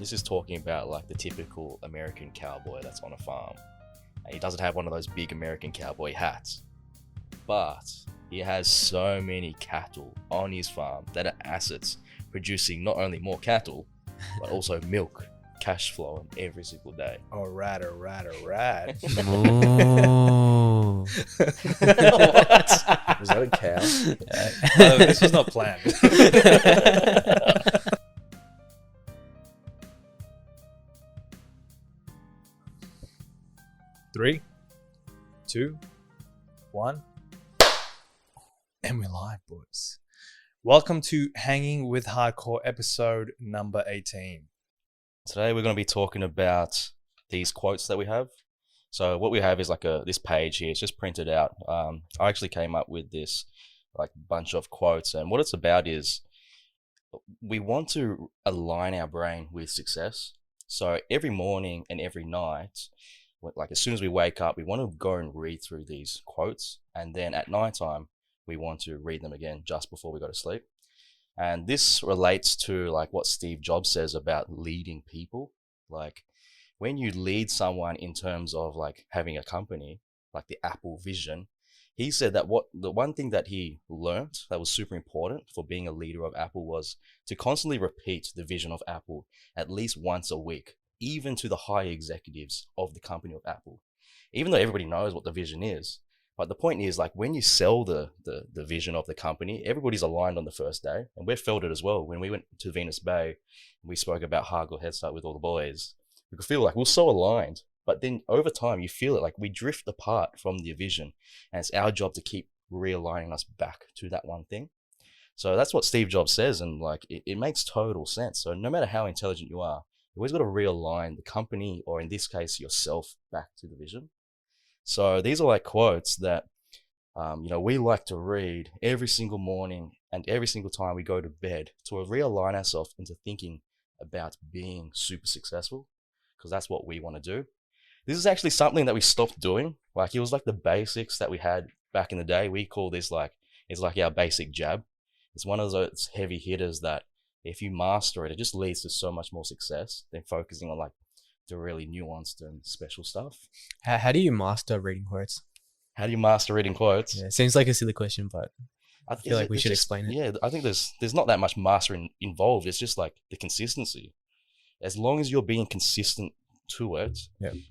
This is talking about like the typical American cowboy that's on a farm. And he doesn't have one of those big American cowboy hats, but he has so many cattle on his farm that are assets, producing not only more cattle, but also milk, cash flow every single day. All right. Oh. What? Was that a cow? This was not planned. 3, 2, 1. And we're live, boys. Welcome to Hanging with Hardcore episode number 18. Today we're going to be talking about these quotes that we have. So what we have is like this page here. It's just printed out. I actually came up with this like bunch of quotes, and what it's about is we want to align our brain with success. So every morning and every night, like as soon as we wake up, we want to go and read through these quotes, and then at nighttime we want to read them again just before we go to sleep. And this relates to like what Steve Jobs says about leading people. Like when you lead someone in terms of like having a company, like the Apple vision, he said that the one thing that he learned that was super important for being a leader of Apple was to constantly repeat the vision of Apple at least once a week, even to the high executives of the company of Apple. Even though everybody knows what the vision is, but the point is, like, when you sell the vision of the company, everybody's aligned on the first day. And we've felt it as well. When we went to Venus Bay, and we spoke about Hardcore Head Start with all the boys, we could feel like we're so aligned. But then over time, you feel it like we drift apart from the vision. And it's our job to keep realigning us back to that one thing. So that's what Steve Jobs says. And like, it makes total sense. So no matter how intelligent you are, you always got to realign the company, or in this case, yourself, back to the vision. So these are like quotes that, we like to read every single morning and every single time we go to bed to realign ourselves into thinking about being super successful, because that's what we want to do. This is actually something that we stopped doing. Like, it was like the basics that we had back in the day. We call this it's like our basic jab. It's one of those heavy hitters that if you master it, it just leads to so much more success than focusing on like the really nuanced and special stuff. How do you master reading quotes? How do you master reading quotes? Yeah, it seems like a silly question, but I feel like we should explain it. Yeah, I think there's not that much mastering involved. It's just like the consistency. As long as you're being consistent to it,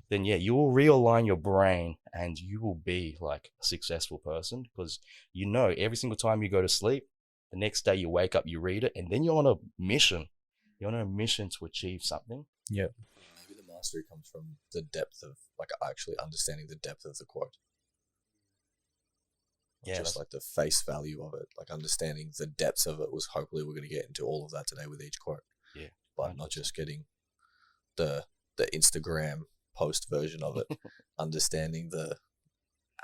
then you will realign your brain and you will be like a successful person, because every single time you go to sleep, the next day you wake up, you read it, and then you're on a mission. You're on a mission to achieve something. Yeah. Maybe the mastery comes from the depth of, like, actually understanding the depth of the quote. Yeah, just like the face value of it, like understanding the depths of it. Was hopefully we're going to get into all of that today with each quote. Yeah. But 100%. Not just getting the Instagram post version of it, understanding the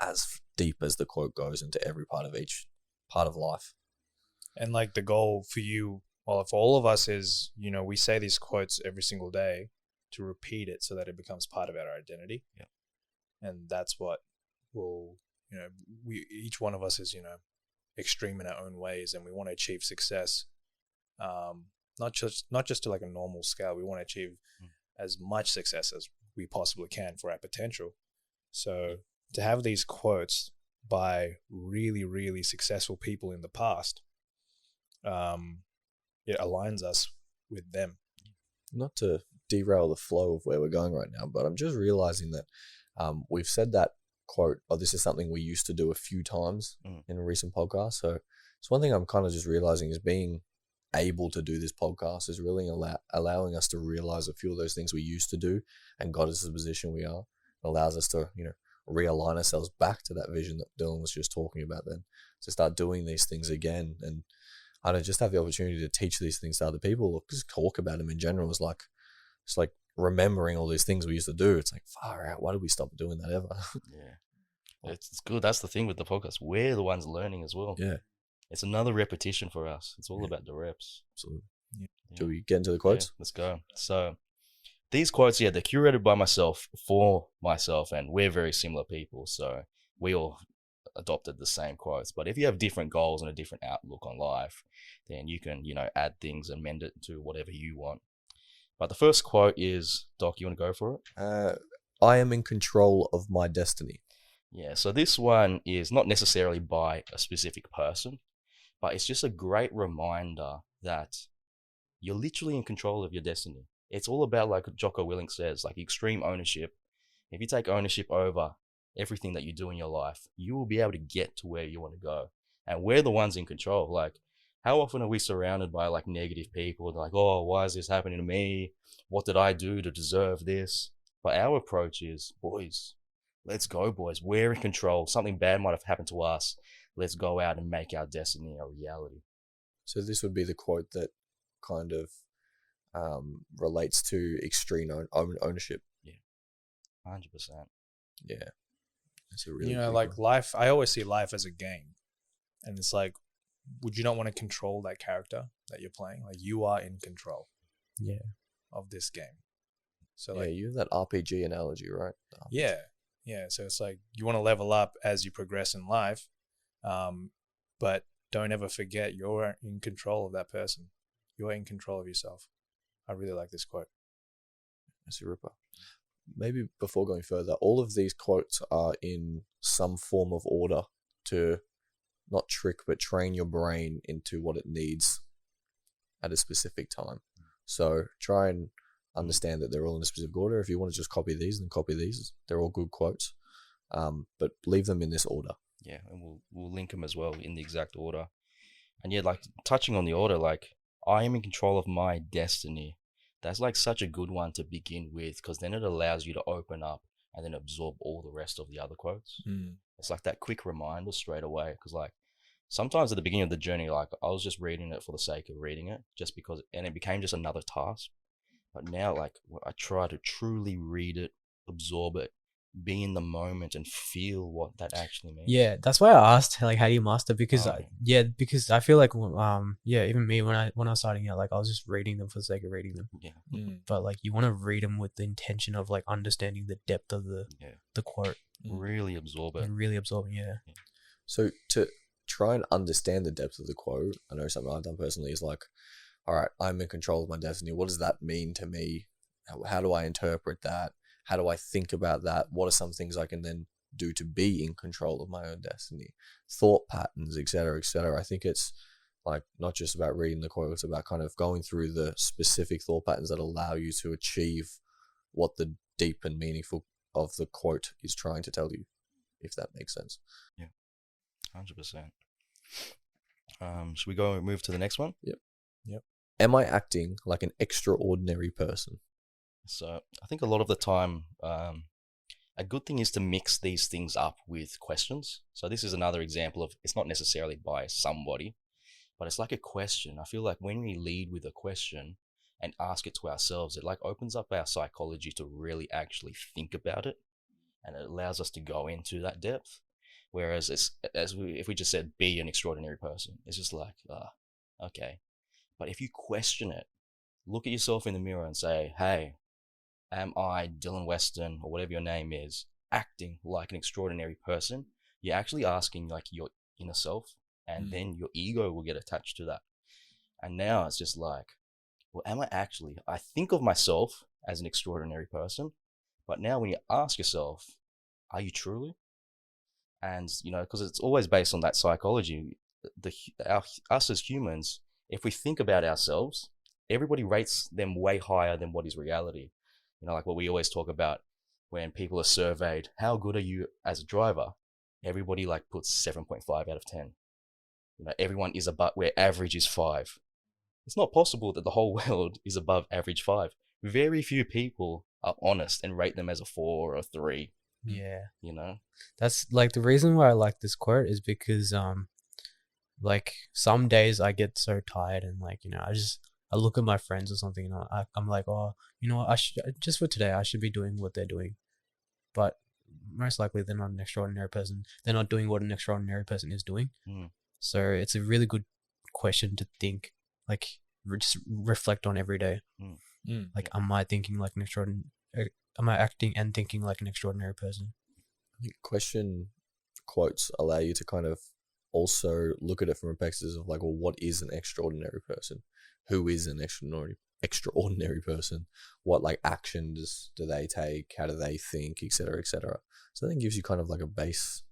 as deep as the quote goes into every part of each part of life. And like the goal for you, well, for all of us is, we say these quotes every single day to repeat it so that it becomes part of our identity. Yeah. And that's what will, each one of us is, extreme in our own ways, and we want to achieve success. Not just to like a normal scale. We want to achieve as much success as we possibly can for our potential. So to have these quotes by really, really successful people in the past, it aligns us with them. Not to derail the flow of where we're going right now, but I'm just realizing that we've said that quote, this is something we used to do a few times in a recent podcast. So it's one thing I'm kind of just realizing is being able to do this podcast is really allowing us to realize a few of those things we used to do and got us to the position we are. It allows us to, realign ourselves back to that vision that Dylan was just talking about then, to start doing these things again. And I don't just have the opportunity to teach these things to other people, or just talk about them in general. It's like remembering all these things we used to do. It's like, far out, why did we stop doing that ever? Yeah. It's good. That's the thing with the podcast. We're the ones learning as well. Yeah. It's another repetition for us. It's all about the reps. Absolutely. Yeah. Do we get into the quotes? Yeah, let's go. So these quotes, they're curated by myself, for myself, and we're very similar people. So we all adopted the same quotes. But if you have different goals and a different outlook on life, then you can, add things and mend it to whatever you want. But the first quote is, Doc, you want to go for it? I am in control of my destiny. Yeah, so this one is not necessarily by a specific person, but it's just a great reminder that you're literally in control of your destiny. It's all about, like Jocko Willink says, like extreme ownership. If you take ownership over everything that you do in your life, you will be able to get to where you want to go. And we're the ones in control. Like, how often are we surrounded by like negative people? They're like, oh, why is this happening to me? What did I do to deserve this? But our approach is, boys, let's go, boys. We're in control. Something bad might have happened to us. Let's go out and make our destiny a reality. So this would be the quote that kind of relates to extreme ownership. Yeah, 100%. Yeah, that's a really like life. I always see life as a game, and it's like, would you not want to control that character that you're playing? Like, you are in control. Yeah. Of this game. So yeah, like, you have that RPG analogy, right? Yeah. So it's like you want to level up as you progress in life, but don't ever forget you're in control of that person. You're in control of yourself. I really like this quote. That's a ripper. Maybe before going further, all of these quotes are in some form of order to not trick, but train your brain into what it needs at a specific time. So try and understand that they're all in a specific order. If you want to just copy these, then copy these. They're all good quotes, but leave them in this order. Yeah, and we'll link them as well in the exact order. And yeah, like touching on the order, like I am in control of my destiny. That's like such a good one to begin with, because then it allows you to open up and then absorb all the rest of the other quotes. It's like that quick reminder straight away, because like sometimes at the beginning of the journey, like I was just reading it for the sake of reading it, just because, and it became just another task. But now, like, I try to truly read it, absorb it, be in the moment, and feel what that actually means. Yeah, that's why I asked, like, how do you master? Because because I feel like even me when I was starting out, like I was just reading them for the sake of reading them. Yeah. But like you want to read them with the intention of like understanding the depth of the quote. Really absorb it. And really absorbing, yeah. So to try and understand the depth of the quote, I know something I've done personally is like, all right, I'm in control of my destiny. What does that mean to me? How do I interpret that? How do I think about that? What are some things I can then do to be in control of my own destiny? Thought patterns, etc., etc. I think it's like not just about reading the quote, it's about kind of going through the specific thought patterns that allow you to achieve what the deep and meaningful of the quote is trying to tell you, if that makes sense. Yeah, 100%. Should we go and move to the next one? Yep. Am I acting like an extraordinary person? So I think a lot of the time, a good thing is to mix these things up with questions. So this is another example of, it's not necessarily by somebody, but it's like a question. I feel like when we lead with a question and ask it to ourselves, it like opens up our psychology to really actually think about it, and it allows us to go into that depth. Whereas if we just said be an extraordinary person, it's just like, okay. But if you question it, look at yourself in the mirror and say, hey, am I, Dylan Weston, or whatever your name is, acting like an extraordinary person? You're actually asking like your inner self, and then your ego will get attached to that. And now it's just like, well, am I actually? I think of myself as an extraordinary person, but now when you ask yourself, are you truly? And, because it's always based on that psychology, us as humans, if we think about ourselves, everybody rates them way higher than what is reality. Like what we always talk about when people are surveyed, how good are you as a driver? Everybody like puts 7.5 out of 10. Everyone is above, where average is 5. It's not possible that the whole world is above average 5. Very few people are honest and rate them as a 4 or a 3. Yeah. That's like the reason why I like this quote is because like some days I get so tired and like, I look at my friends or something and I'm like, oh, I should, just for today, I should be doing what they're doing. But most likely they're not an extraordinary person. They're not doing what an extraordinary person is doing. So it's a really good question to think, like just reflect on every day. Like, am I thinking like an extraordinary, am I acting and thinking like an extraordinary person? I think question quotes allow you to kind of also look at it from a perspective of like, well, what is an extraordinary person? Who is an extraordinary person. What like actions do they take? How do they think, etc., etc. So then it gives you kind of like a base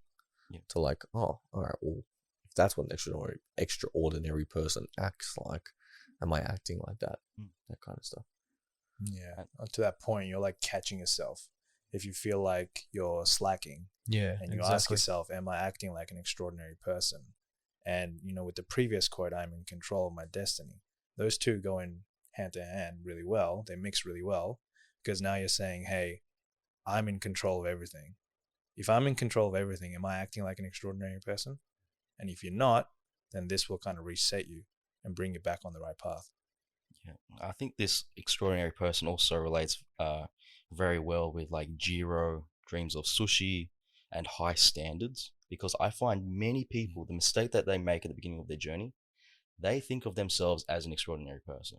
to like, oh, all right, well, if that's what an extraordinary person acts like, am I acting like that? That kind of stuff. Yeah. To that point, you're like catching yourself. If you feel like you're slacking, and you ask yourself, am I acting like an extraordinary person? And, you know, with the previous quote, I'm in control of my destiny. Those two go in hand to hand really well. They mix really well because now you're saying, hey, I'm in control of everything. If I'm in control of everything, am I acting like an extraordinary person? And if you're not, then this will kind of reset you and bring you back on the right path. Yeah, I think this extraordinary person also relates very well with like Jiro, dreams of sushi, and high standards. Because I find many people, the mistake that they make at the beginning of their journey, they think of themselves as an extraordinary person.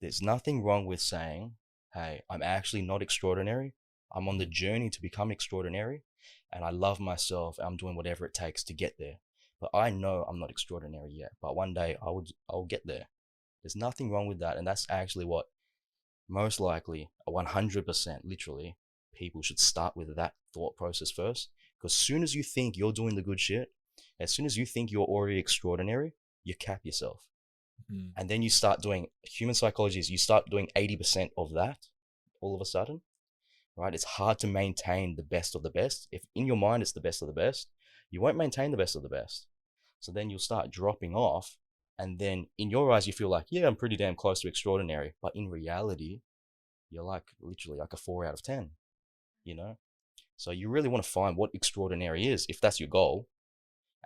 There's nothing wrong with saying, hey, I'm actually not extraordinary. I'm on the journey to become extraordinary, and I love myself. I'm doing whatever it takes to get there. But I know I'm not extraordinary yet. But one day I'll get there. There's nothing wrong with that, and that's actually what most likely 100% literally people should start with, that thought process first. Because as soon as you think you're doing the good shit, as soon as you think you're already extraordinary, you cap yourself. And then you start doing, human psychology is you start doing 80% of that all of a sudden, right? It's hard to maintain the best of the best. If in your mind it's the best of the best, you won't maintain the best of the best. So then you'll start dropping off. And then in your eyes, you feel like, yeah, I'm pretty damn close to extraordinary. But in reality, you're like literally like a 4 out of 10, you know? So you really want to find what extraordinary is, if that's your goal,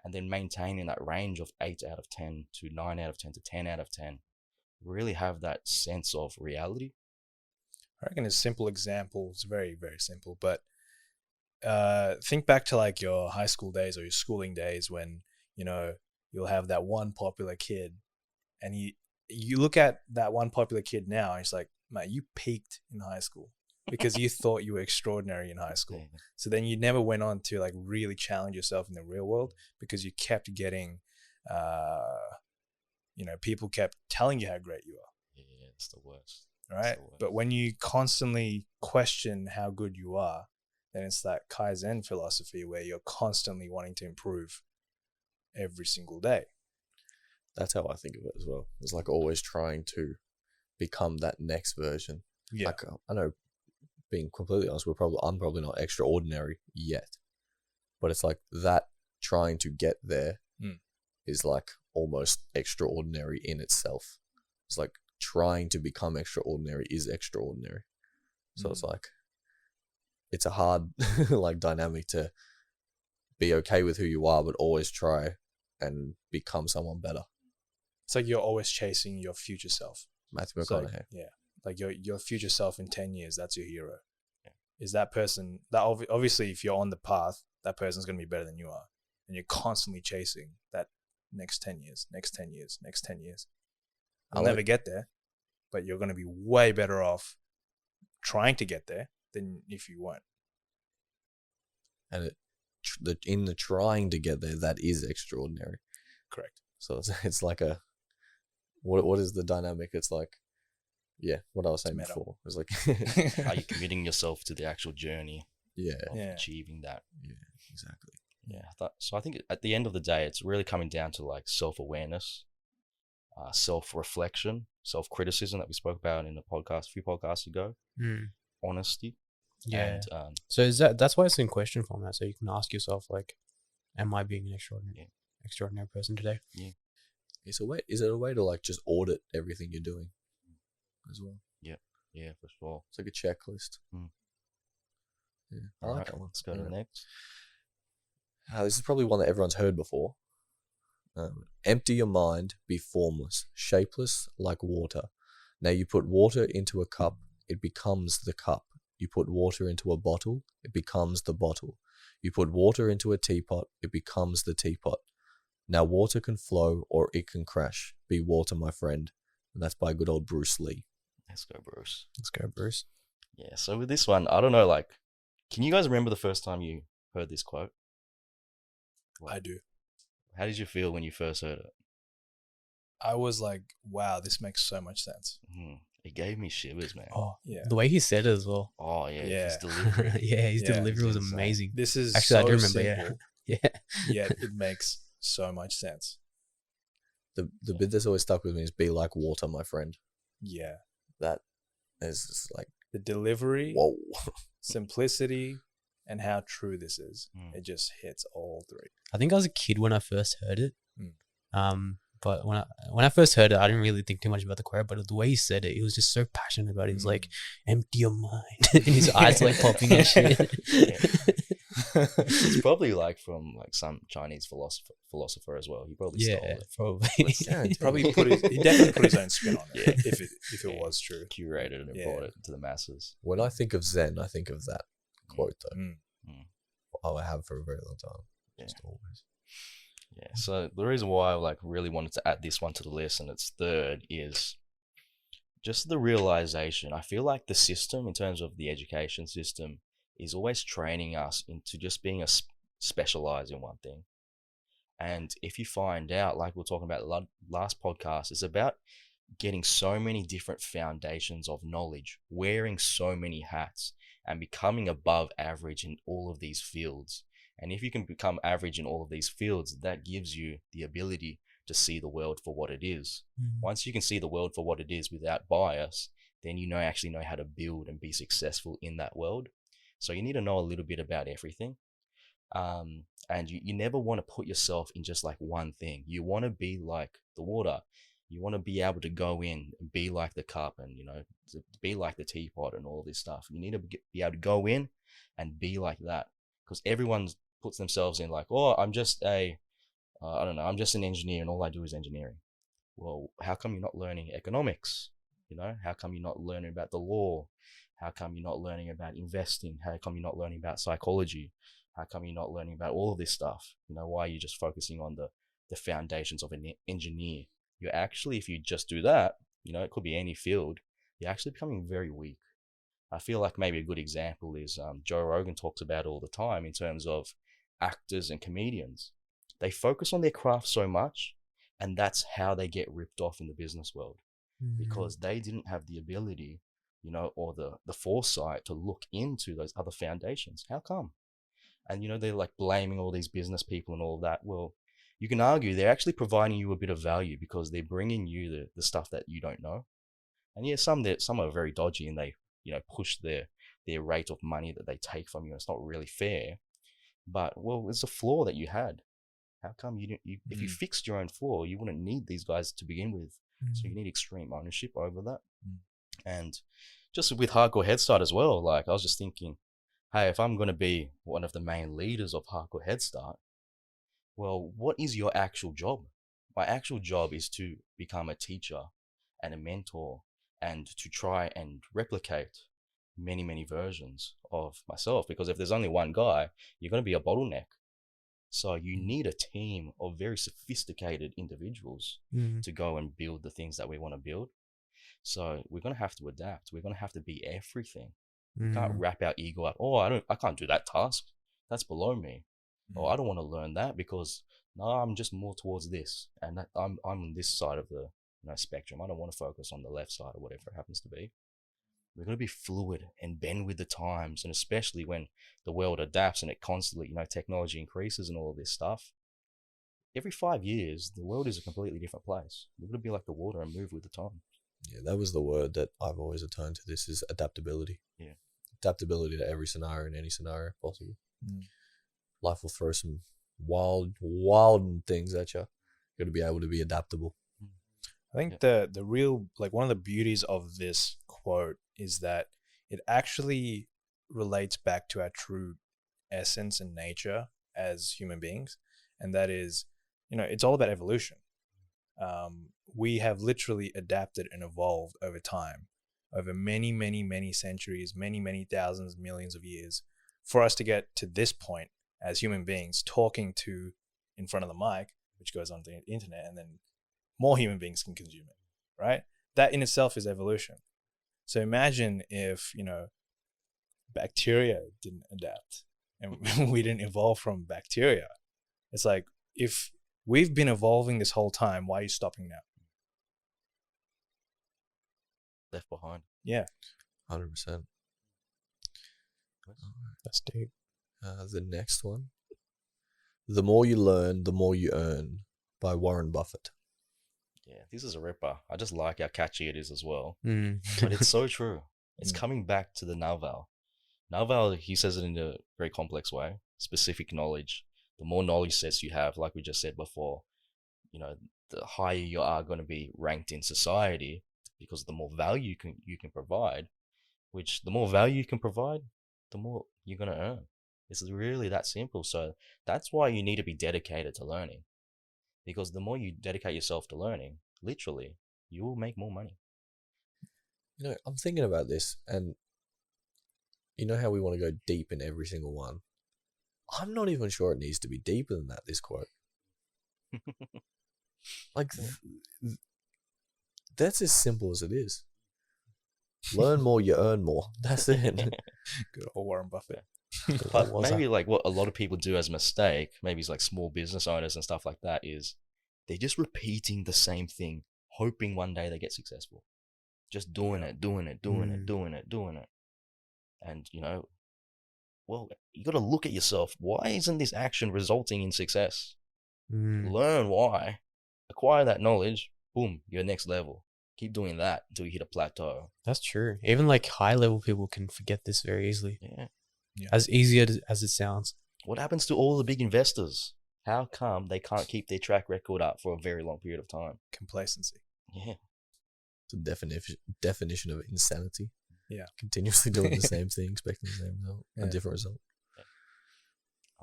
and then maintain in that range of 8 out of 10 to 9 out of 10 to 10 out of 10. Really have that sense of reality. I reckon a simple example, it's very, very simple, but think back to like your high school days or your schooling days when, you know, you'll have that one popular kid and you look at that one popular kid now and it's like, mate, you peaked in high school because you thought you were extraordinary in high school. So then you never went on to like really challenge yourself in the real world because you kept getting, you know, people kept telling you how great you are. Yeah, it's the worst. Right? But when you constantly question how good you are, then it's that Kaizen philosophy where you're constantly wanting to improve every single day. That's how I think of it as well. It's like always trying to become that next version. Yeah. Like, I know, being completely honest, I'm probably not extraordinary yet, but it's like that trying to get there is like almost extraordinary in itself. It's like trying to become extraordinary is extraordinary. So it's like, it's a hard like dynamic to be okay with who you are, but always try and become someone better. It's like you're always chasing your future self. Matthew McConaughey. Like, yeah. Like your future self in 10 years, that's your hero. Yeah. Is that person, that obviously if you're on the path, that person's going to be better than you are. And you're constantly chasing that next 10 years, next 10 years, next 10 years. You'll never get there, but you're going to be way better off trying to get there than if you weren't. And in the trying to get there, that is extraordinary. Correct. So it's like a, what is the dynamic? It's like, yeah, what I was saying before. It's like, are you committing yourself to the actual journey? Yeah. Of achieving that. Yeah, exactly. Yeah. So I think at the end of the day, it's really coming down to like self-awareness, self-reflection, self-criticism that we spoke about in the podcast a few podcasts ago, honesty. Yeah. And, so that's why it's in question format. So you can ask yourself like, am I being an extraordinary person today? Yeah. Is it a way to like just audit everything you're doing as well? Yeah. Yeah, for sure. It's like a checklist. Yeah. I like that one. Let's go to the next. This is probably one that everyone's heard before. Empty your mind, be formless, shapeless like water. Now you put water into a cup, it becomes the cup. You put water into a bottle, it becomes the bottle. You put water into a teapot, it becomes the teapot. Now water can flow or it can crash. Be water, my friend. And that's by good old Bruce Lee. Let's go, Bruce. Let's go, Bruce. Yeah, so with this one, I don't know, like, can you guys remember the first time you heard this quote? I do. How did you feel when you first heard it? I was like, wow, this makes so much sense. It gave me shivers, man. Oh, Yeah. the way he said it as well. Oh yeah, Yeah. his delivery. Yeah, his Yeah, delivery was it's insane. amazing. This is Actually, I so do remember. simple, Yeah. yet it makes so much sense. The bit that's always stuck with me is "Be like water, my friend." Yeah. That is just like, The delivery, whoa. simplicity, and how true this is. Mm. It just hits all three. I think I was a kid when I first heard it. Mm. But when I first heard it, I didn't really think too much about the quote. But the way he said it, he was just so passionate about it. He was like, "Empty your mind," and his eyes like popping and shit. It's probably like from like some Chinese philosopher as well. He probably stole Yeah, it. probably. Yeah, Probably he definitely put his own spin on it. Yeah. If it was true. Curated and Yeah. brought it to the masses. When I think of Zen, I think of that quote though. Mm. I have for a very long time. Yeah. Just always. Yeah. So the reason why I like really wanted to add this one to the list, and it's third, is just the realization. I feel like the system, in terms of the education system, is always training us into just being specialized in one thing. And if you find out, like we were talking about last podcast, it's about getting so many different foundations of knowledge, wearing so many hats, and becoming above average in all of these fields. And if you can become average in all of these fields, that gives you the ability to see the world for what it is. Once you can see the world for what it is without bias, then you actually know how to build and be successful in that world. So you need to know a little bit about everything. And you never want to put yourself in just like one thing. You want to be like the water. You want to be able to go in and be like the cup, and to be like the teapot and all this stuff. You need to be able to go in and be like that, because everyone puts themselves in like, oh, I'm just I'm just an engineer and all I do is engineering. Well, how come you're not learning economics? How come you're not learning about the law? How come you're not learning about investing? How come you're not learning about psychology? How come you're not learning about all of this stuff? Why are you just focusing on the foundations of an engineer? You're actually, if you just do that, it could be any field, you're actually becoming very weak. I feel like maybe a good example is Joe Rogan talks about all the time in terms of actors and comedians. They focus on their craft so much, and that's how they get ripped off in the business world, because they didn't have the ability, or the foresight to look into those other foundations. How come? And, they're like blaming all these business people and all of that. Well, you can argue they're actually providing you a bit of value because they're bringing you the stuff that you don't know. And yeah, some are very dodgy, and they, push their rate of money that they take from you. It's not really fair. But, well, it's a flaw that you had. How come if you fixed your own flaw, you wouldn't need these guys to begin with? So you need extreme ownership over that. And just with Hardcore Head Start as well, like I was just thinking, hey, if I'm going to be one of the main leaders of Hardcore Head Start, well, what is your actual job? My actual job is to become a teacher and a mentor, and to try and replicate many, many versions of myself. Because if there's only one guy, you're going to be a bottleneck. So you need a team of very sophisticated individuals to go and build the things that we want to build. So we're going to have to adapt. We're going to have to be everything. We can't wrap our ego up. Oh, I can't do that task. That's below me. Oh, I don't want to learn that because no, I'm just more towards this, and I'm on this side of the spectrum. I don't want to focus on the left side or whatever it happens to be. We're going to be fluid and bend with the times, and especially when the world adapts and it constantly, technology increases and all of this stuff. Every 5 years, the world is a completely different place. We're going to be like the water and move with the time. Yeah, that was the word that I've always returned to. This is adaptability. Yeah. Adaptability to every scenario, in any scenario possible. Life will throw some wild things at you. You got to be able to be adaptable. I think the real, like, one of the beauties of this quote is that it actually relates back to our true essence and nature as human beings. And that is, it's all about evolution. We have literally adapted and evolved over time, over many, many, many centuries, many, many thousands, millions of years, for us to get to this point as human beings, talking to in front of the mic, which goes on the internet, and then more human beings can consume it, right? That in itself is evolution. So imagine if, bacteria didn't adapt and we didn't evolve from bacteria. It's like, if we've been evolving this whole time, why are you stopping now? left behind. Yeah, 100%. That's deep. The next one. The more you learn, the more you earn, by Warren Buffett. Yeah, this is a ripper. I just like how catchy it is as well. Mm. But it's so true. It's Mm. coming back to the Naval. Naval, he says it in a very complex way. Specific knowledge. The more knowledge sets you have, like we just said before, the higher you are going to be ranked in society, because the more value you can provide, which the more value you can provide, the more you're going to earn. It's really that simple. So that's why you need to be dedicated to learning. Because the more you dedicate yourself to learning, literally, you will make more money. I'm thinking about this, and you know how we want to go deep in every single one? I'm not even sure it needs to be deeper than that, this quote. Like, that's as simple as it is. Learn more, you earn more. That's it. good old Warren Buffett. But maybe like what a lot of people do as a mistake, maybe it's like small business owners and stuff like that, is they're just repeating the same thing, hoping one day they get successful. Just doing it. And, well, you got to look at yourself. Why isn't this action resulting in success? Learn why. Acquire that knowledge. Boom, you're next level. Keep doing that until you hit a plateau. That's true. Even like high level people can forget this very easily. Yeah. As easy as it sounds. What happens to all the big investors? How come they can't keep their track record up for a very long period of time? Complacency. Yeah. It's a definition of insanity. Yeah. Continuously doing the same thing, expecting the same result, a different result.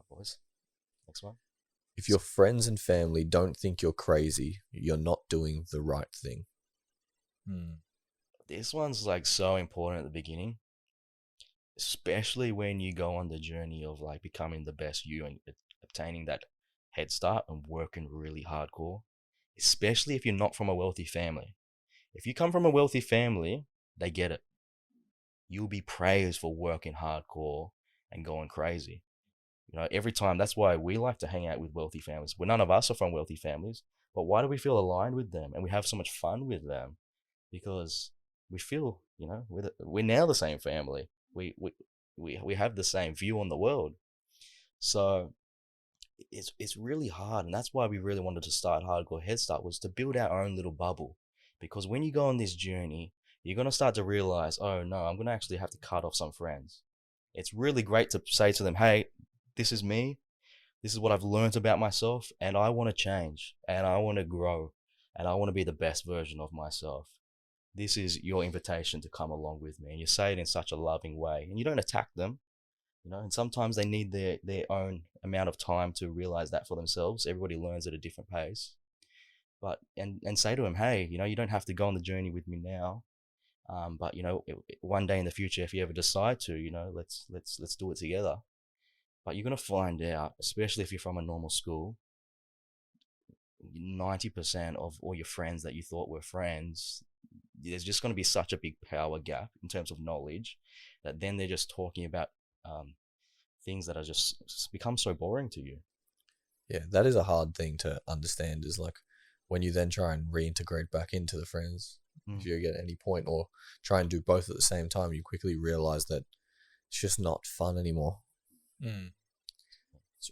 Boys. Next one. If your friends and family don't think you're crazy, you're not doing the right thing. This one's like so important at the beginning, especially when you go on the journey of like becoming the best you and obtaining that head start and working really hardcore, especially if you're not from a wealthy family. If you come from a wealthy family, they get it. You'll be praised for working hardcore and going crazy. Every time. That's why we like to hang out with wealthy families. Well, none of us are from wealthy families, but why do we feel aligned with them and we have so much fun with them? Because we feel, we're now the same family. We have the same view on the world. So it's really hard, and that's why we really wanted to start Hardcore Head Start, was to build our own little bubble. Because when you go on this journey, you're going to start to realize, oh no, I'm going to actually have to cut off some friends. It's really great to say to them, hey, this is me. This is what I've learned about myself, and I want to change, and I want to grow, and I want to be the best version of myself. This is your invitation to come along with me. And you say it in such a loving way, and you don't attack them, and sometimes they need their own amount of time to realize that for themselves. Everybody learns at a different pace. But, and say to them, hey, you don't have to go on the journey with me now. But one day in the future, if you ever decide to, let's do it together. But you're going to find out, especially if you're from a normal school, 90% of all your friends that you thought were friends, there's just going to be such a big power gap in terms of knowledge that then they're just talking about things that are just become so boring to you. Yeah, that is a hard thing to understand, is like when you then try and reintegrate back into the friends, if you get any point, or try and do both at the same time, you quickly realize that it's just not fun anymore.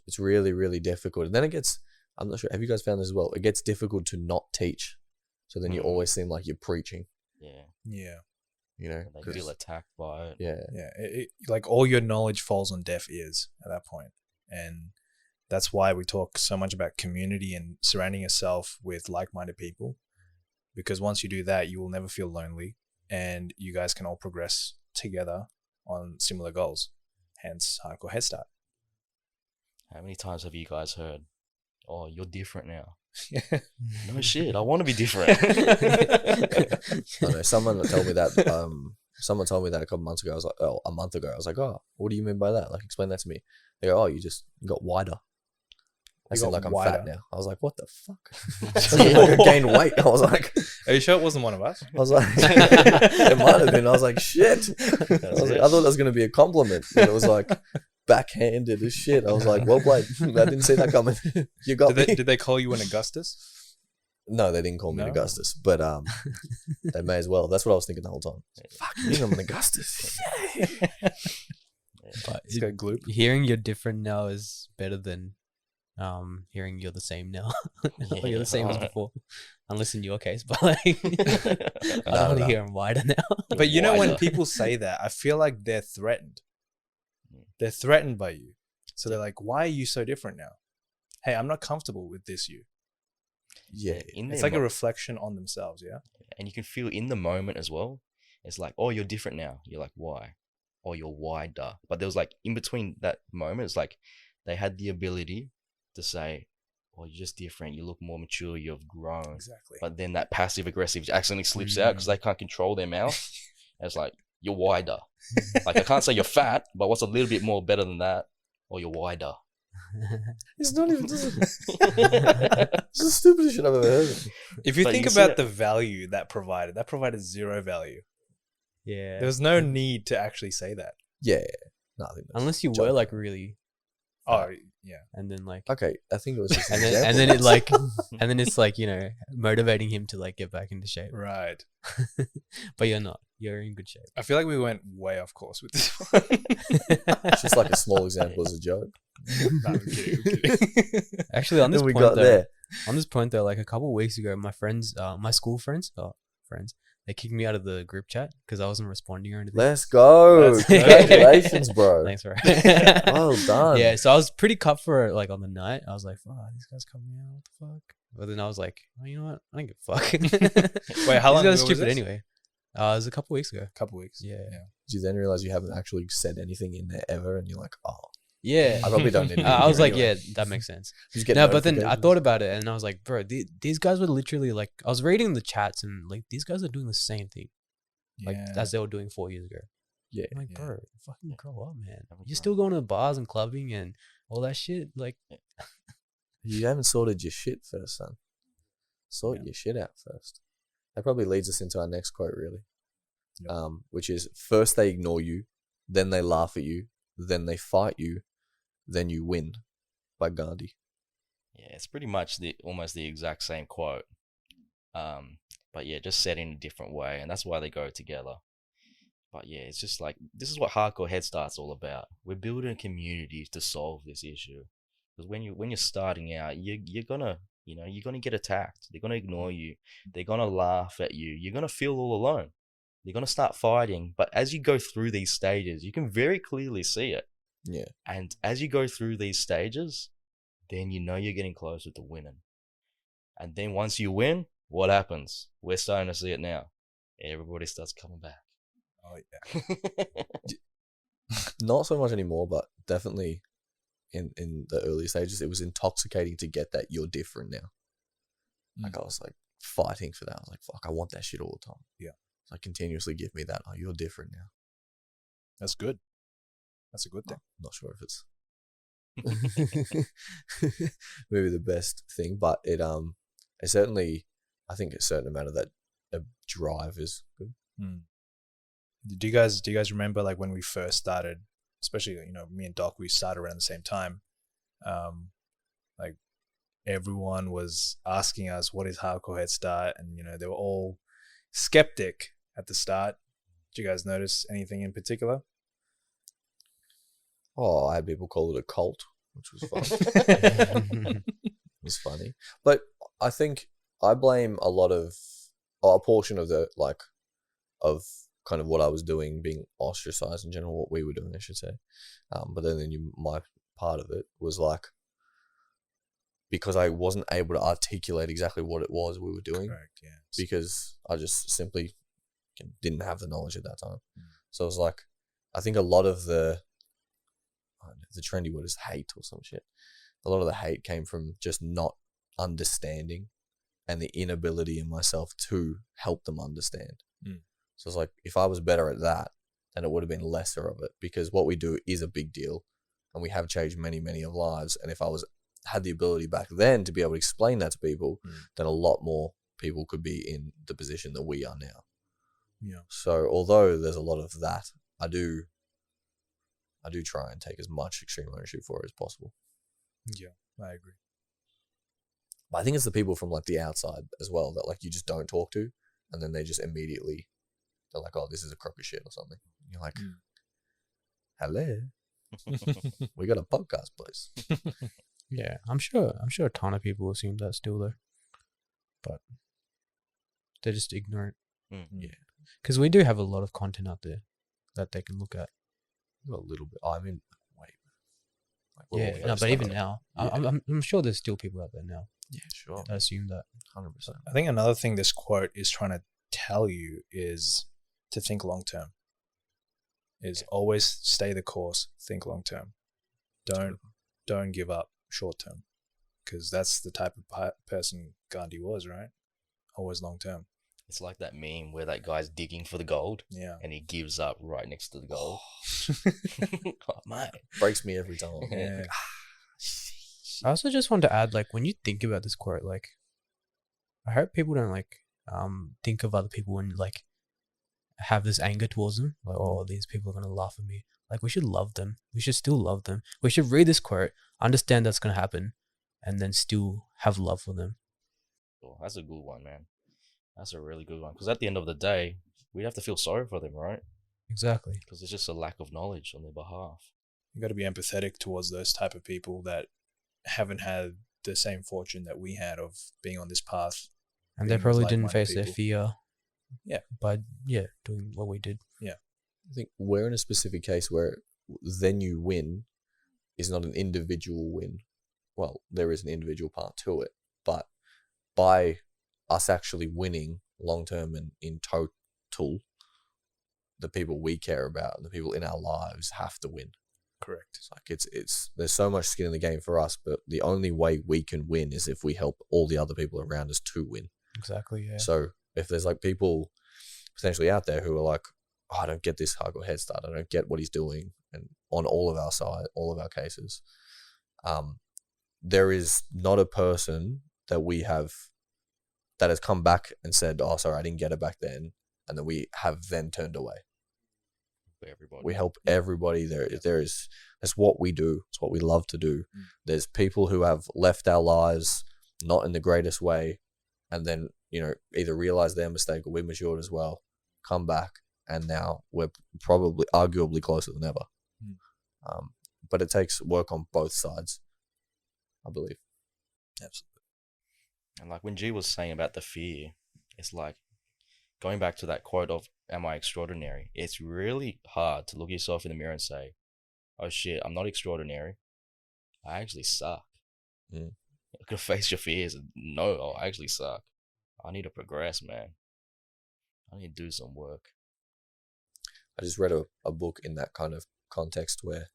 It's really, really difficult. And then it gets, I'm not sure, have you guys found this as well? It gets difficult to not teach. So then you always seem like you're preaching. Yeah. They feel attacked by it. Yeah. Like all your knowledge falls on deaf ears at that point. And that's why we talk so much about community and surrounding yourself with like-minded people. Because once you do that, you will never feel lonely, and you guys can all progress together on similar goals. Hence, Hardcore Head Start. How many times have you guys heard, oh, you're different now? No shit, I want to be different. I know, someone told me that. Someone told me that a couple months ago. I was like, a month ago. I was like, oh, what do you mean by that? Like, explain that to me. They go, oh, you got wider. I said, like, I'm fat now. I was like, what the fuck? I gained weight. I was like, are you sure it wasn't one of us? I was like, it might have been. I was like, shit. I thought that was going to be a compliment. And it was like backhanded as shit. I was like, well played. I didn't see that coming. You got me. Did they call you an Augustus? No, they didn't call me an No? Augustus, but they may as well. That's what I was thinking the whole time. Fuck, you think I'm an Augustus? But Let's go gloop. hearing you're different now is better than hearing you're the same now. Or you're the same as before. Unless in your case, but like I don't want to hear them wider now. But you know, when Wider. people say that, I feel like they're threatened. They're threatened by you. So they're like, why are you so different now? Hey, I'm not comfortable with this you. Yeah. It's like a reflection on themselves, yeah? And you can feel in the moment as well. It's like, oh, you're different now. You're like, why? Or you're wider. But there was like, in between that moment, it's like they had the ability to say, oh, you're just different. You look more mature. You've grown. Exactly. But then that passive aggressive accidentally slips out because they can't control their mouth. And it's like, you're wider. Like, I can't say you're fat, but what's a little bit more better than that? Or you're wider. It's not even. It's the stupidest shit I've ever heard. If you But think you see about it- the value that provided zero value. Yeah. There was no need to actually say that. Yeah. No, I think that's Unless you were joke. like really, Oh, yeah. and then like, Okay, I think it was just an and then it like, and then it's like, you know, motivating him to like get back into shape. Right. But you're not. You're in good shape. I feel like we went way off course with this one. It's just like a small example as a joke. No, I'm kidding. I'm kidding. Actually, on this Then we point got though, there. on this point though, like a couple of weeks ago, my friends, my school friends, they kicked me out of the group chat because I wasn't responding or anything. Let's go. Let's go. Congratulations, bro. Thanks, bro. Well done. Yeah, so I was pretty cut for it, like on the night. I was like, "Fuck, these guys coming out. What the fuck?" But then I was like, "Oh, you know what? I don't give a fuck." Wait, how long These guys ago are was stupid this? anyway. It was a couple weeks ago. Couple weeks. Yeah. Did you then realize you haven't actually said anything in there ever? And you're like, oh, Yeah. I probably don't need to. I was like, anyway. yeah, that makes sense. Just get No, but then I notifications. thought about it and I was like, bro, these guys were literally like, I was reading the chats and like, these guys are doing the same thing like as they were doing 4 years ago. Yeah. I'm like, Yeah. bro, fucking grow up, man. Have a You're grow still going to bars and clubbing and all that shit. Like, You haven't sorted your shit first, son. Sort your shit out first. That probably leads us into our next quote, really. Yep. Which is, first they ignore you, then they laugh at you, then they fight you, then you win, by Gandhi. Yeah, it's pretty much almost the exact same quote. But yeah, just said in a different way, and that's why they go together. But yeah, it's just like, this is what Hardcore Head Start's all about. We're building a community to solve this issue. Because when you're starting out, you're gonna get attacked. They're gonna ignore you. They're gonna laugh at you. You're gonna feel all alone. You're gonna start fighting. But as you go through these stages, you can very clearly see it. Yeah. And as you go through these stages, then you know you're getting closer to winning. And then once you win, what happens? We're starting to see it now. Everybody starts coming back. Oh yeah. Not so much anymore, but definitely in the early stages, it was intoxicating to get that you're different now. Like, I was like fighting for that. I was like, fuck, I want that shit all the time. Yeah. So continuously give me that. Oh, you're different now. That's good. That's a good thing. I'm not sure if it's maybe the best thing, but it certainly, I think a certain amount of that drive is good. Do you guys remember like when we first started, especially, you know, me and Doc, we started around the same time. Like everyone was asking us, what is Hardcore Head Start? And, you know, they were all skeptic at the start. Did you guys notice anything in particular? Oh, I had people call it a cult, which was fun. It was funny. But I think I blame a portion of the, like, of kind of what I was doing being ostracized in general, what we were doing, I should say. But then my part of it was like, because I wasn't able to articulate exactly what it was we were doing. Correct, yeah. Because I just simply didn't have the knowledge at that time. So it was like, I think a lot of the trendy word is hate or some shit. A lot of the hate came from just not understanding and the inability in myself to help them understand. So it's like, if I was better at that, then it would have been lesser of it, because what we do is a big deal and we have changed many, many of lives. And if I had the ability back then to be able to explain that to people, then a lot more people could be in the position that we are now. Yeah. So although there's a lot of that, I do try and take as much extreme ownership for it as possible. Yeah, I agree. But I think it's the people from like the outside as well that like you just don't talk to, and then they just immediately they're like, "Oh, this is a crock of shit" or something. And you're like, "Hello, we got a podcast, please." Yeah, I'm sure a ton of people assume that still though, but they're just ignorant. Yeah, because we do have a lot of content out there that they can look at. a little bit. I mean, wait. Like, Yeah, no, but even now, I'm sure there's still people out there now. Yeah, sure. that assume that. 100%. I think another thing this quote is trying to tell you is to think long term. Is always stay the course, think long term. Don't give up short term, because that's the type of person Gandhi was, right? Always long term. It's like that meme where that guy's digging for the gold, Yeah. and he gives up right next to the gold. Oh, mate. Breaks me every time. Yeah. I also just want to add, like, when you think about this quote, like, I hope people don't like think of other people and like have this anger towards them, like, oh, these people are gonna laugh at me. Like, we should love them. We should still love them. We should read this quote, understand that's gonna happen, and then still have love for them. Oh, that's a good one, man. That's a really good one. Because at the end of the day, we have to feel sorry for them, right? Exactly. Because there's just a lack of knowledge on their behalf. You got to be empathetic towards those type of people that haven't had the same fortune that we had of being on this path. And they being with probably didn't like-minded face their people. fear. Yeah. By doing what we did. I think we're in a specific case where then you win is not an individual win. Well, there is an individual part to it, but by us actually winning long term and in total, the people we care about, the people in our lives have to win. Correct. It's like it's there's so much skin in the game for us, but the only way we can win is if we help all the other people around us to win. Exactly. Yeah. So if there's like people potentially out there who are like, oh, I don't get this hug or head start, I don't get what he's doing, and on all of our side, all of our cases, there is not a person that we have that has come back and said, oh, sorry, I didn't get it back then, and then we have then turned away. Everybody. We help everybody. That's what we do. It's what we love to do. There's people who have left our lives not in the greatest way, and then, you know, either realize their mistake or we matured as well, come back, and now we're probably arguably closer than ever. But it takes work on both sides, I believe. Absolutely. And like when G was saying about the fear, it's like going back to that quote of, am I extraordinary? It's really hard to look yourself in the mirror and say, oh shit, I'm not extraordinary. I actually suck. You gotta face your fears and no, oh, I actually suck. I need to progress, man. I need to do some work. I just read a book in that kind of context where,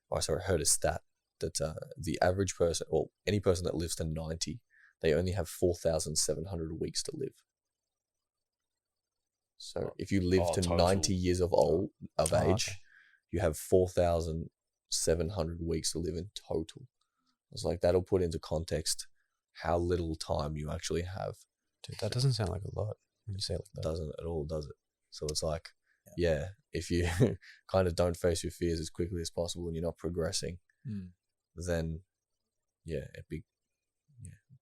I heard a stat that the average person, or any person that lives to 90, they only have 4,700 weeks to live. So if you live to total. 90 years of age, Okay. you have 4,700 weeks to live in total. I was like, that'll put into context how little time you actually have. Dude, that doesn't sound like a lot when you say it like that. Doesn't at all, does it? So it's like, yeah, if you kind of don't face your fears as quickly as possible and you're not progressing, then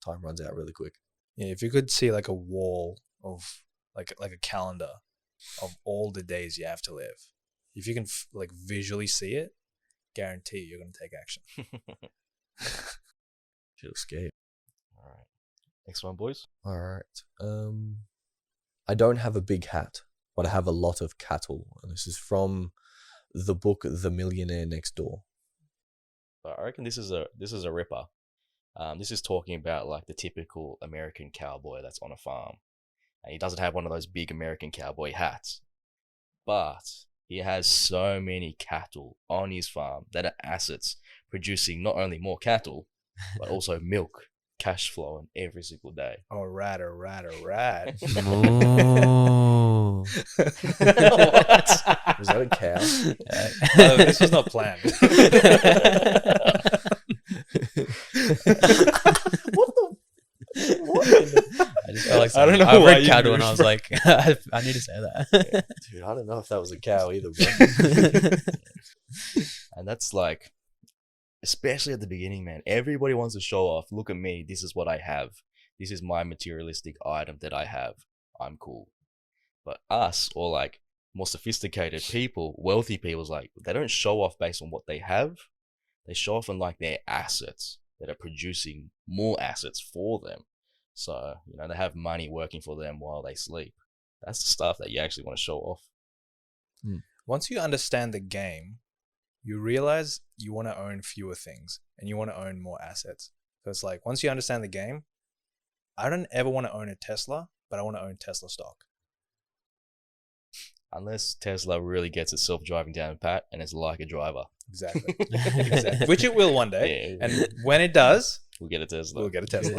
time runs out really quick. Yeah, if you could see like a wall of like a calendar of all the days you have to live, if you can like visually see it, guarantee you're going to take action. Feel scared. All right. Next one, boys. All right. I don't have a big hat, but I have a lot of cattle. And this is from the book The Millionaire Next Door. But I reckon this is a ripper. This is talking about like the typical American cowboy that's on a farm. And he doesn't have one of those big American cowboy hats. But he has so many cattle on his farm that are assets, producing not only more cattle, but also milk, cash flowing every single day. Oh, rat. Oh. Was that a cow? No, this was not planned. I just felt like I don't know I why read you cattle moved and I was like, I need to say that. Dude, I don't know if that was a cow either, bro. And that's like, especially at the beginning, man. Everybody wants to show off. Look at me. This is what I have. This is my materialistic item that I have. I'm cool. But us, or like more sophisticated people, wealthy people's like, they don't show off based on what they have. They show off on like their assets that are producing more assets for them. So, you know, they have money working for them while they sleep. That's the stuff that you actually want to show off. Once you understand the game, you realize you want to own fewer things and you want to own more assets. So it's like, once you understand the game, I don't ever want to own a Tesla, but I want to own Tesla stock. Unless Tesla really gets its self-driving down pat and it's like a driver. Exactly. Exactly. Which it will one day. Yeah. And when it does, We'll get a Tesla. we'll get a Tesla.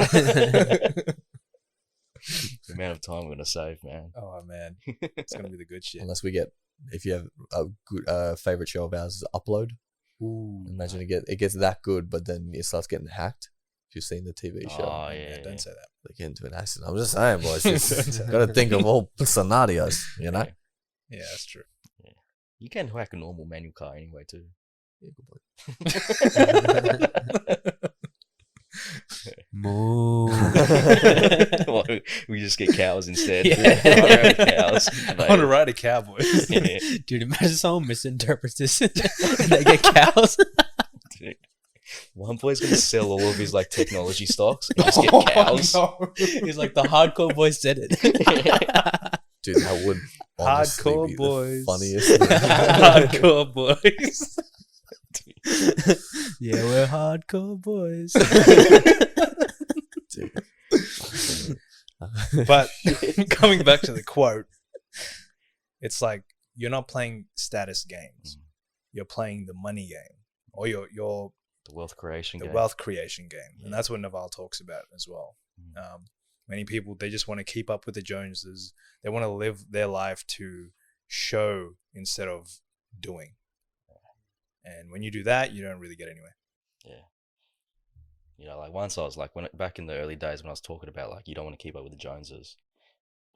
The amount of time we're going to save, man. Oh, man. It's going to be the good shit. Unless we get, if you have a good favorite show of ours, is Upload. Ooh. Imagine it gets that good, but then it starts getting hacked. If you've seen the TV show, Oh, yeah. Don't say that. they get into an accident. I'm just saying, boys. Got to think of all scenarios, you know. Yeah, that's true. You can hack a normal manual car anyway, too. Yeah, good point. Moo. Well, we just get cows instead. Yeah. Cows. I want to ride a cowboy. Yeah. Dude, imagine someone misinterprets this and they get cows. Dude. One boy's going to sell all of his like technology stocks and just get cows. no. He's like, the hardcore boy said it. Dude, that would honestly Hardcore be boys. the funniest thing. Hardcore boys. Yeah, we're hardcore boys. Dude. But coming back to the quote, it's like you're not playing status games. You're playing the money game, or your The wealth creation the game. wealth creation game, Yeah. and that's what Naval talks about as well. Many people, they just want to keep up with the Joneses. They want to live their life to show instead of doing. And when you do that, you don't really get anywhere. Yeah. You know, like once I was like, back in the early days when I was talking about like, you don't want to keep up with the Joneses,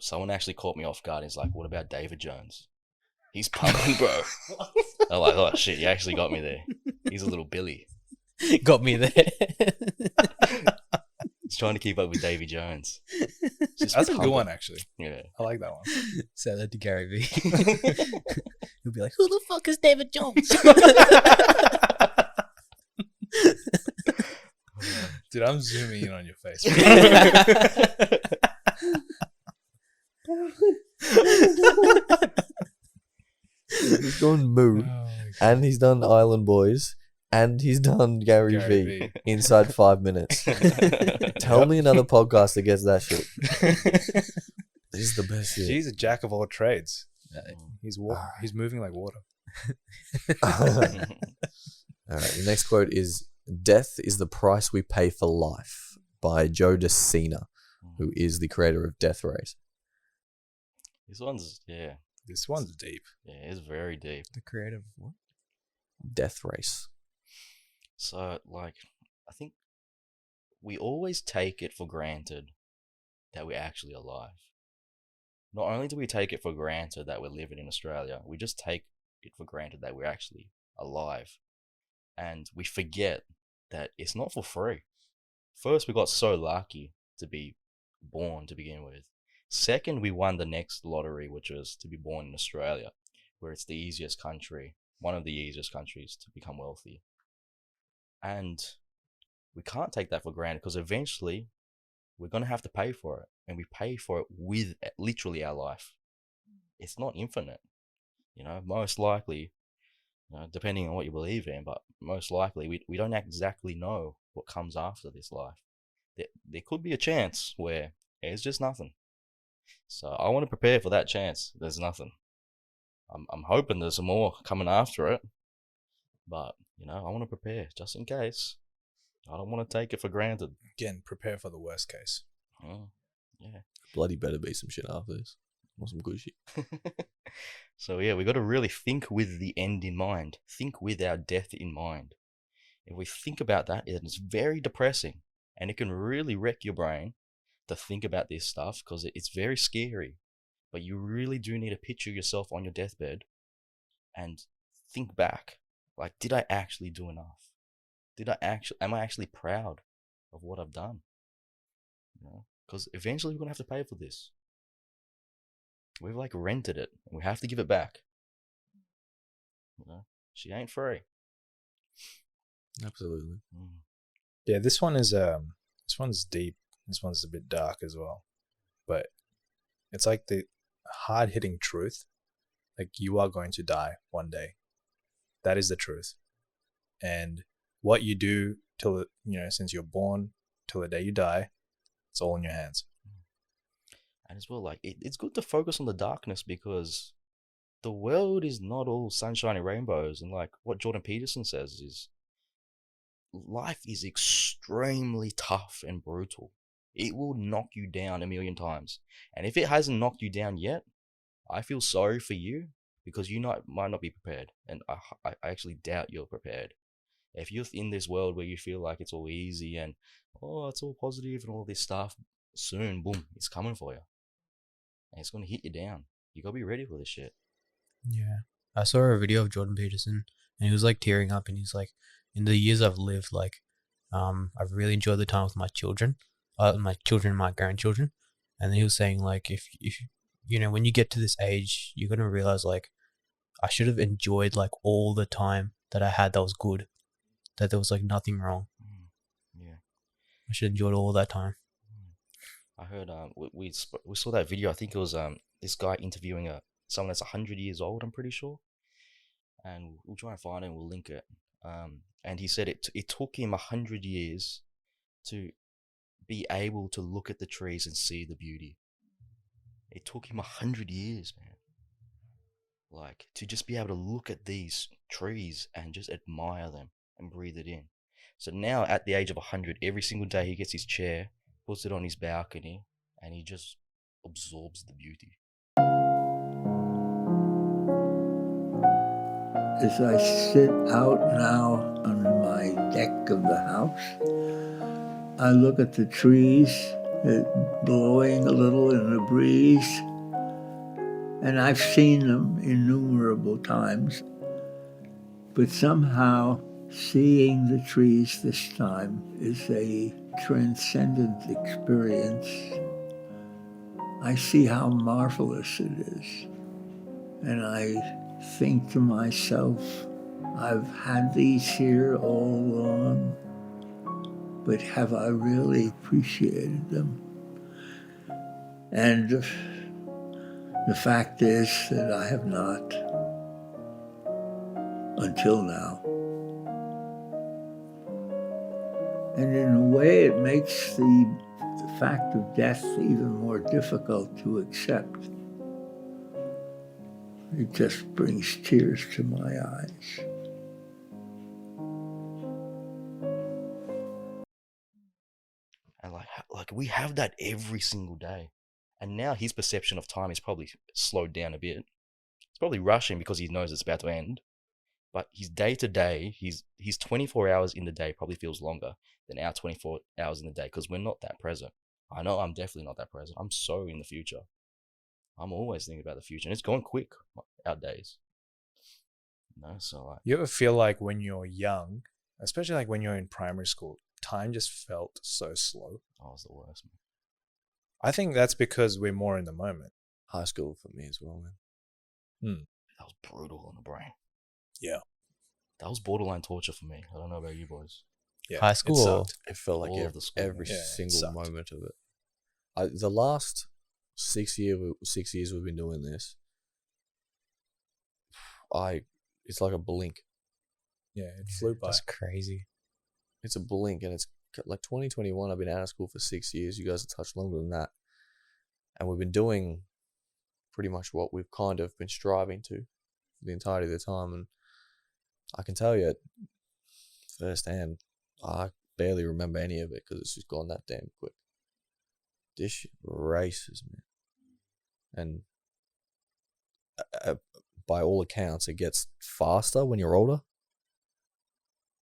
someone actually caught me off guard. He's like, what about David Jones? He's pumping, bro. I'm like, oh shit, you actually got me there. He's a little Billy. Got me there. He's trying to keep up with Davy Jones. Just That's a good pumping. one, actually. Yeah. I like that one. Say that to Gary Vee. He'll be like, who the fuck is David Jones? Dude, I'm zooming in on your face. He's done Moo, and he's done Island Boys, and he's done Gary Gary V Vee. inside 5 minutes. Tell me another podcast that gets that shit. This is the best shit. He's a jack of all trades. He's moving like water. All right, the next quote is, "Death is the price we pay for life," by Joe DeCina, who is the creator of Death Race. This one's, yeah. This one's deep. Yeah, it's very deep. The creative what? Death Race. So, like, I think we always take it for granted that we're actually alive. Not only do we take it for granted that we're living in Australia, we just take it for granted that we're actually alive. And we forget that it's not for free. First, we got so lucky to be born to begin with. Second, we won the next lottery, which was to be born in Australia, where it's the easiest country, one of the easiest countries to become wealthy. And we can't take that for granted because eventually we're going to have to pay for it. And we pay for it with literally our life. It's not infinite. You know, most likely, you know, depending on what you believe in, but most likely we don't exactly know what comes after this life. There could be a chance where there's just nothing. So I want to prepare for that chance. There's nothing. I'm hoping there's some more coming after it. But, you know, I want to prepare just in case. I don't want to take it for granted. Again, prepare for the worst case. Yeah. Bloody better be some shit after this. Or some good shit. So yeah, we got to really think with the end in mind. Think with our death in mind. If we think about that, it's very depressing. And it can really wreck your brain to think about this stuff because it's very scary. But you really do need to picture yourself on your deathbed and think back. Like, did I actually do enough? am I actually proud of what I've done? You know, because eventually we're gonna have to pay for this. We've like rented it, and we have to give it back. You know, she ain't free. Absolutely. Yeah, this one's deep. This one's a bit dark as well, but it's like the hard-hitting truth. Like, you are going to die one day. That is the truth. And what you do till, since you're born till the day you die, it's all in your hands. And as well, like, it's good to focus on the darkness, because the world is not all sunshine and rainbows. And like what Jordan Peterson says is, life is extremely tough and brutal. It will knock you down a million times. And if it hasn't knocked you down yet, I feel sorry for you, because you might not be prepared. And I actually doubt you're prepared. If you're in this world where you feel like it's all easy and, oh, it's all positive and all this stuff, soon, boom, it's coming for you. And it's going to hit you down. You got to be ready for this shit. Yeah. I saw a video of Jordan Peterson, and he was like tearing up, and he's like, in the years I've lived, like, I've really enjoyed the time with my children, my grandchildren. And then he was saying, like, if when you get to this age, you're going to realize, like, I should have enjoyed, like, all the time that I had that was good, that there was, like, nothing wrong. Yeah. I should have enjoyed all that time. I heard, we saw that video. I think it was this guy interviewing someone that's 100 years old, I'm pretty sure. And we'll try and find it and we'll link it. And he said it took him 100 years to be able to look at the trees and see the beauty. It took him 100 years, man. Like, to just be able to look at these trees and just admire them and breathe it in. So now, at the age of 100, every single day he gets his chair, puts it on his balcony, and he just absorbs the beauty. As I sit out now on my deck of the house, I look at the trees blowing a little in the breeze, and I've seen them innumerable times, but somehow seeing the trees this time is a transcendent experience. I see how marvelous it is, and I think to myself, I've had these here all along, but have I really appreciated them? And the fact is that I have not, until now. And in a way, it makes the fact of death even more difficult to accept. It just brings tears to my eyes. And like we have that every single day. And now his perception of time is probably slowed down a bit. He's probably rushing because he knows it's about to end. But his day to day, his 24 hours in the day probably feels longer than our 24 hours in the day, because we're not that present. I know I'm definitely not that present. I'm so in the future. I'm always thinking about the future, and it's going quick, our days. So like, you ever feel like when you're young, especially like when you're in primary school, time just felt so slow? Oh, it's the worst, man. I think that's because we're more in the moment. High school for me as well, man. That was brutal on the brain. Yeah. That was borderline torture for me. I don't know about you boys. Yeah. High school, It felt like every single moment of it. The last 6 years we've been doing this, it's like a blink. Yeah, it flew by. that's crazy. It's a blink, and it's like 2021. I've been out of school for 6 years. You guys have touched longer than that, and we've been doing pretty much what we've kind of been striving to for the entirety of the time. And I can tell you firsthand, I barely remember any of it because it's just gone that damn quick. This shit races, man. And by all accounts, it gets faster when you're older.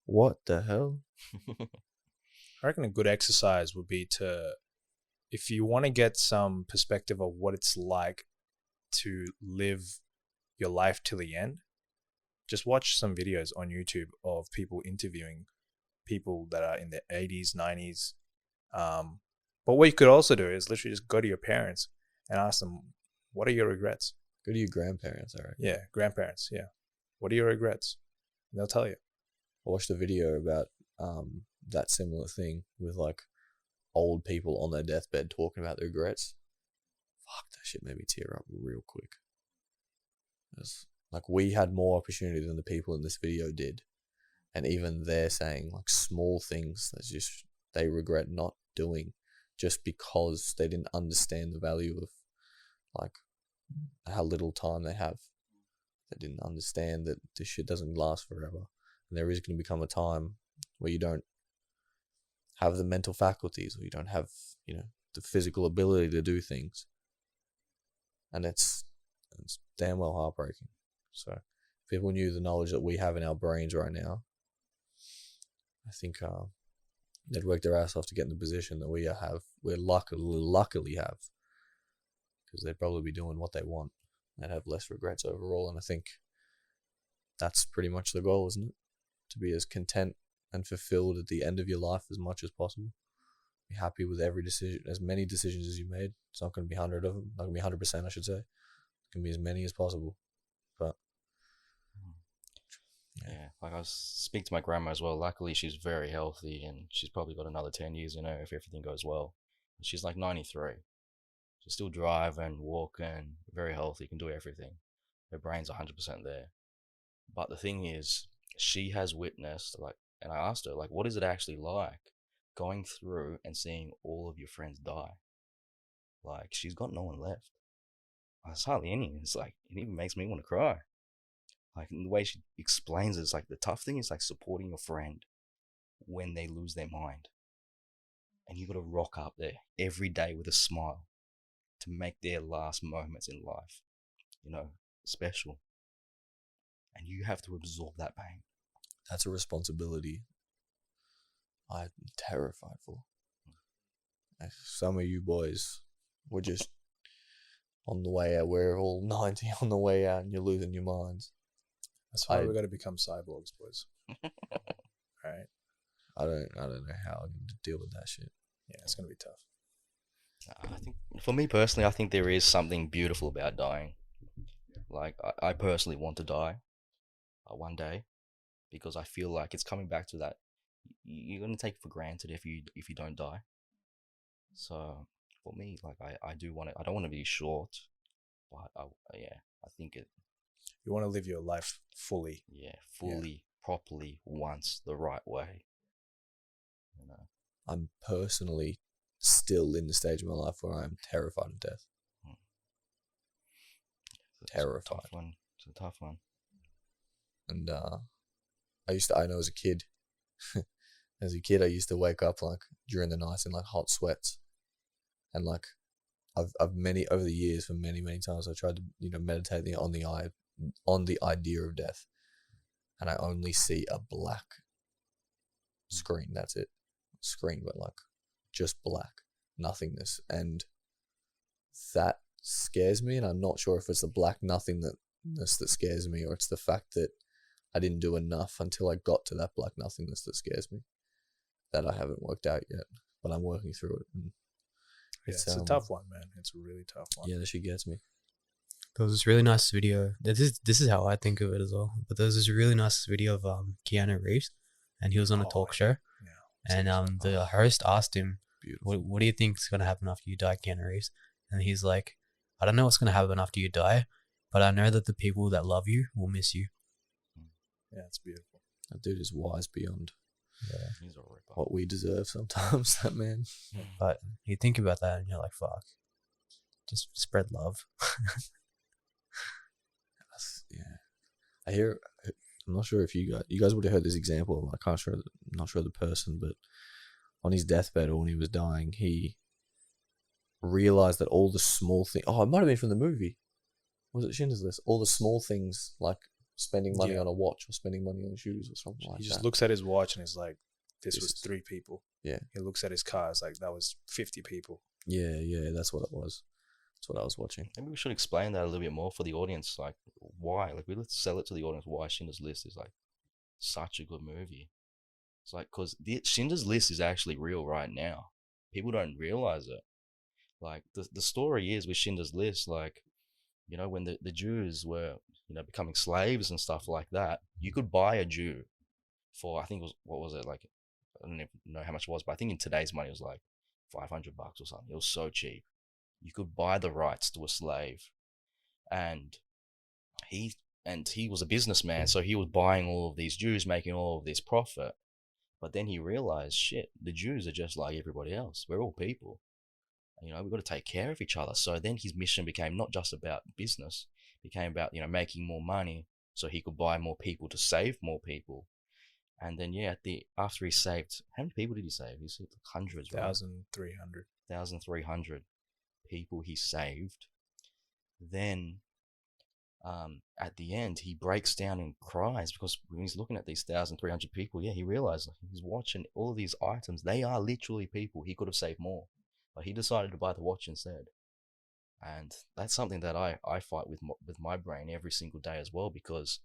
What the hell? I reckon a good exercise would be if you want to get some perspective of what it's like to live your life till the end, just watch some videos on YouTube of people interviewing people that are in their 80s, 90s. But what you could also do is literally just go to your parents and ask them, what are your regrets? Go to your grandparents, I reckon. Yeah, grandparents, yeah. What are your regrets? And they'll tell you. I watched a video about that similar thing with like old people on their deathbed talking about their regrets. Fuck, that shit made me tear up real quick. It's like we had more opportunity than the people in this video did. And even they're saying like small things that just they regret not doing just because they didn't understand the value of like how little time they have. They didn't understand that this shit doesn't last forever. And there is going to become a time where you don't have the mental faculties or you don't have, you know, the physical ability to do things. And it's damn well heartbreaking. So if people knew the knowledge that we have in our brains right now, I think they'd work their ass off to get in the position that we're luckily have, because they'd probably be doing what they want. They'd have less regrets overall, and I think that's pretty much the goal, isn't it? To be as content and fulfilled at the end of your life as much as possible. Be happy with every decision, as many decisions as you made. It's not going to be 100 of them, not going to be 100%, I should say. It's going to be as many as possible. But yeah, like I was speaking to my grandma as well. Luckily, she's very healthy, and she's probably got another 10 years, you know, if everything goes well. She's like 93. She still drive and walk and very healthy, can do everything. Her brain's 100% there. But the thing is, she has witnessed, like, and I asked her, like, what is it actually like going through and seeing all of your friends die? Like, she's got no one left. It's hardly any. It's like, it even makes me want to cry. Like, the way she explains it, it's like the tough thing is like supporting your friend when they lose their mind. And you got to rock up there every day with a smile to make their last moments in life, you know, special. And you have to absorb that pain. that's a responsibility I'm terrified for. If some of you boys were just on the way out, we're all 90 on the way out and you're losing your minds. That's why we got to become cyborgs, boys. Right? I don't know how I'm going to deal with that shit. Yeah, it's going to be tough. I think, for me personally, I think there is something beautiful about dying. Like, I personally want to die one day, because I feel like it's coming back to that. You're going to take it for granted if you don't die. So for me, like, I do want to. I don't want to be short, but I think it. You want to live your life fully. Yeah, fully, properly, once, the right way. You know. I'm personally still in the stage of my life where I'm terrified of death. Terrified. It's a tough one. And I know as a kid, I used to wake up like during the nights in like hot sweats, and like I've over the years, for many times I tried to, you know, meditate on the idea of death, and I only see a black screen. That's it, screen, but like just black, nothingness, and that scares me. And I'm not sure if it's the black nothingness that scares me, or it's the fact that I didn't do enough until I got to that black nothingness that scares me. That I haven't worked out yet, but I'm working through it. And it's a tough one, man. It's a really tough one. Yeah, she gets me. There was this really nice video. This is how I think of it as well. But there was this really nice video of Keanu Reeves, and he was on a talk show. Yeah. And the host asked him, what do you think is going to happen after you die, Keanu Reeves? And he's like, I don't know what's going to happen after you die, but I know that the people that love you will miss you. Yeah, it's beautiful. That dude is wise beyond He's a ripper. what we deserve sometimes, that man. But you think about that and you're like, fuck. Just spread love. I hear, I'm not sure if you guys would have heard this example. I'm not sure the person, but on his deathbed or when he was dying, he realized that all the small things, it might have been from the movie. Was it Schindler's List? All the small things, like spending money on a watch or spending money on shoes or something like that. He just looks at his watch and he's like, this was 3 people. Yeah. He looks at his car, it's like, that was 50 people. Yeah, that's what it was. That's what I was watching. Maybe we should explain that a little bit more for the audience. Like, why? Like, let's sell it to the audience why Schindler's List is like such a good movie. It's like, because the Schindler's List is actually real right now. People don't realize it. Like, the story is with Schindler's List, like, you know, when the Jews were, you know, becoming slaves and stuff like that, you could buy a Jew for, I think it was, what was it, like, I don't even know how much it was, but I think in today's money it was like $500 or something. It was so cheap. You could buy the rights to a slave. And he was a businessman, so he was buying all of these Jews, making all of this profit. But then he realized, shit, the Jews are just like everybody else. We're all people. You know, we've got to take care of each other. So then his mission became not just about business, it became about, you know, making more money so he could buy more people to save more people. And then, yeah, after he saved, how many people did he save? He saved hundreds, right? 1,300. 1,300 people he saved. Then, at the end, he breaks down and cries because when he's looking at these 1,300 people, yeah, he realized he's watching all of these items. They are literally people. He could have saved more, but he decided to buy the watch instead. And that's something that I fight with my brain every single day as well, because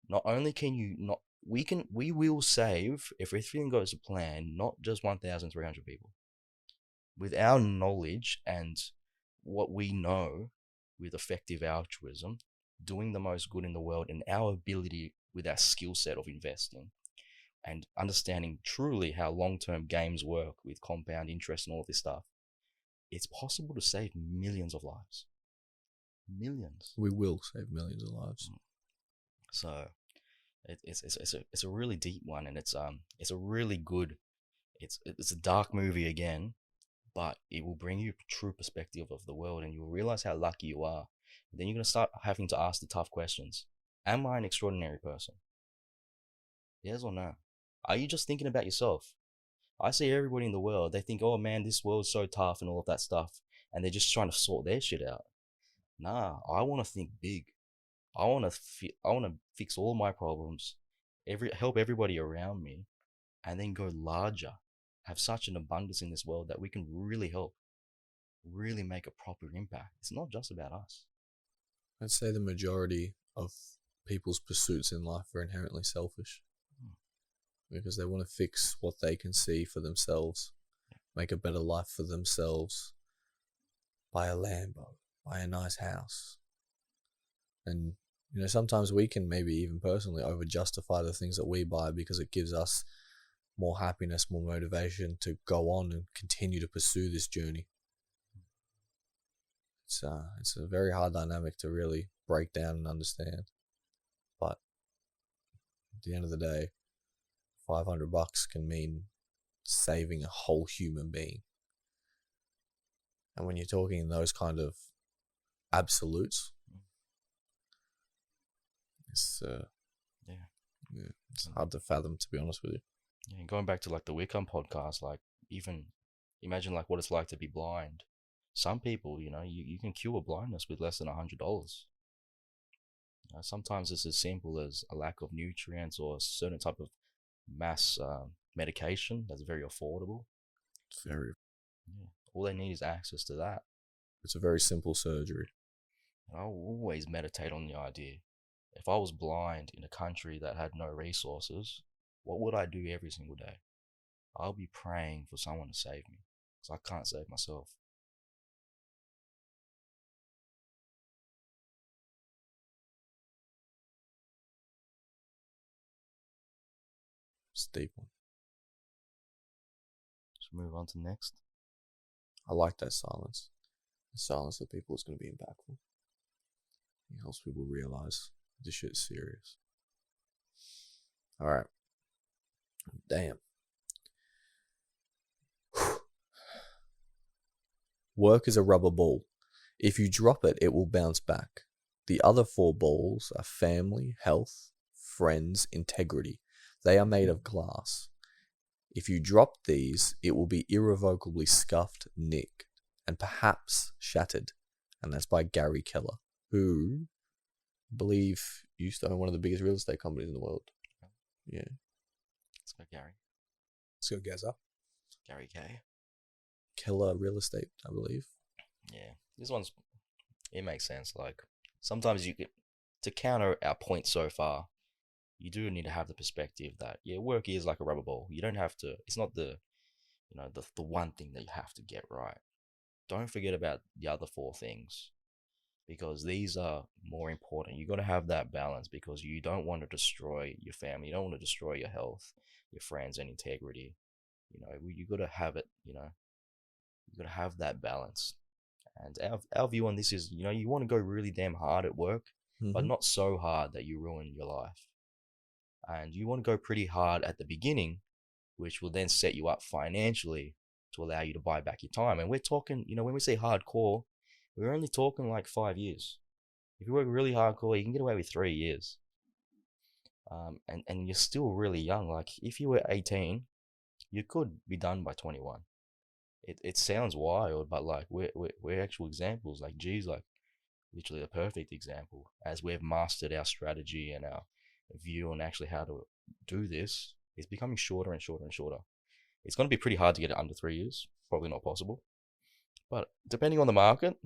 not only can you not, we will save, if everything goes to plan, not just 1,300 people. With our knowledge and what we know with effective altruism, doing the most good in the world, and our ability with our skill set of investing and understanding truly how long-term games work with compound interest and all this stuff, it's possible to save millions of lives. Millions. We will save millions of lives. So it's a really deep one, and it's a really good, it's a dark movie again, but it will bring you true perspective of the world, and you'll realize how lucky you are. And then you're going to start having to ask the tough questions. Am I an extraordinary person? Yes or no? Are you just thinking about yourself? I see everybody in the world, they think, oh man, this world's so tough and all of that stuff, and they're just trying to sort their shit out. Nah, I want to think big. I want to fix all my problems, help everybody around me, and then go larger. Have such an abundance in this world that we can really help, really make a proper impact. It's not just about us. I'd say the majority of people's pursuits in life are inherently selfish. Because they want to fix what they can see for themselves, make a better life for themselves, buy a Lambo, buy a nice house. And, you know, sometimes we can maybe even personally over-justify the things that we buy because it gives us more happiness, more motivation to go on and continue to pursue this journey. It's a very hard dynamic to really break down and understand. But at the end of the day, $500 can mean saving a whole human being. And when you're talking in those kind of absolutes, it's it's hard to fathom, to be honest with you. Yeah, and going back to like the Wickham podcast, like even imagine like what it's like to be blind. Some people, you know, you can cure blindness with less than $100. Sometimes it's as simple as a lack of nutrients or a certain type of mass medication that's very affordable. It's very. Yeah. All they need is access to that. It's a very simple surgery. I always meditate on the idea. If I was blind in a country that had no resources, what would I do every single day? I'll be praying for someone to save me, because I can't save myself. It's a deep one. Let's move on to next. I like that silence. The silence of people is going to be impactful. It helps people realize this shit's serious. Alright. Damn. Work is a rubber ball. If you drop it, it will bounce back. The other 4 balls are family, health, friends, integrity. They are made of glass. If you drop these, it will be irrevocably scuffed, nicked, and perhaps shattered. And that's by Gary Keller, who I believe used to own one of the biggest real estate companies in the world. Yeah. Let's go, Gary. Let's go, Gaza. Gary K. Keller Real Estate, I believe. Yeah, this one's, it makes sense. Like, sometimes you get, to counter our point so far, you do need to have the perspective that, yeah, work is like a rubber ball. You don't have to, it's not the, the one thing that you have to get right. Don't forget about the other four things, because these are more important. You got to have that balance, because you don't want to destroy your family. You don't want to destroy your health, your friends, and integrity. You got to have it, you got to have that balance. And our view on this is, you want to go really damn hard at work, but not so hard that you ruin your life. And you want to go pretty hard at the beginning, which will then set you up financially to allow you to buy back your time. And we're talking, when we say hardcore, we're only talking like 5 years. If you work really hardcore, you can get away with 3 years. And you're still really young. Like, if you were 18, you could be done by 21. It sounds wild, but like we're actual examples. Like G's like literally the perfect example, as we've mastered our strategy and our view on actually how to do this. It's becoming shorter and shorter and shorter. It's going to be pretty hard to get it under 3 years. Probably not possible. But depending on the market,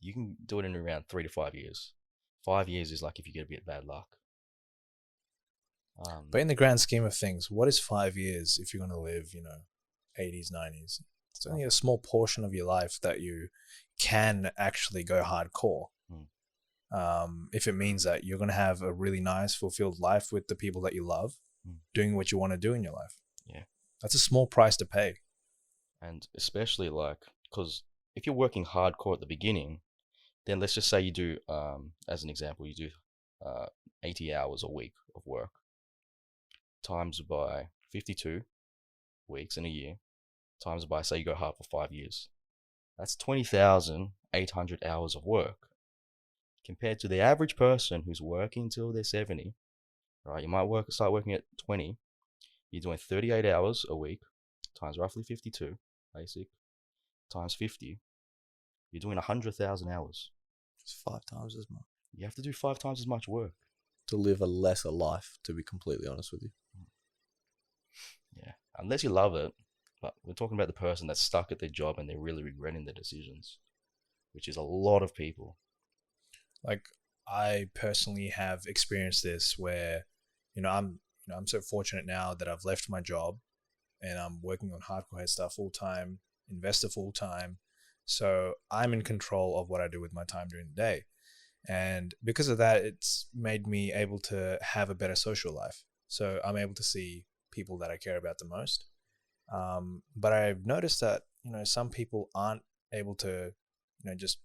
you can do it in around 3 to 5 years. 5 years is like if you get a bit of bad luck. But in the grand scheme of things, what is 5 years if you're going to live, 80s, 90s? It's only a small portion of your life that you can actually go hardcore. If it means that you're going to have a really nice, fulfilled life with the people that you love, doing what you want to do in your life. Yeah. That's a small price to pay. And especially because if you're working hardcore at the beginning, then let's just say you do, as an example, you do 80 hours a week of work, times by 52 weeks in a year, times by, say you go hard for 5 years. That's 20,800 hours of work. Compared to the average person who's working till they're 70, right? You might start working at 20. You're doing 38 hours a week, times roughly 52, basic, times 50. You're doing 100,000 hours. It's 5 times as much. You have to do 5 times as much work to live a lesser life, to be completely honest with you. Yeah, unless you love it. But we're talking about the person that's stuck at their job and they're really regretting their decisions, which is a lot of people. Like, I personally have experienced this where, I'm so fortunate now that I've left my job and I'm working on hardcore head stuff full time, investor full time. So I'm in control of what I do with my time during the day. And because of that, it's made me able to have a better social life. So I'm able to see people that I care about the most. But I've noticed that, some people aren't able to, just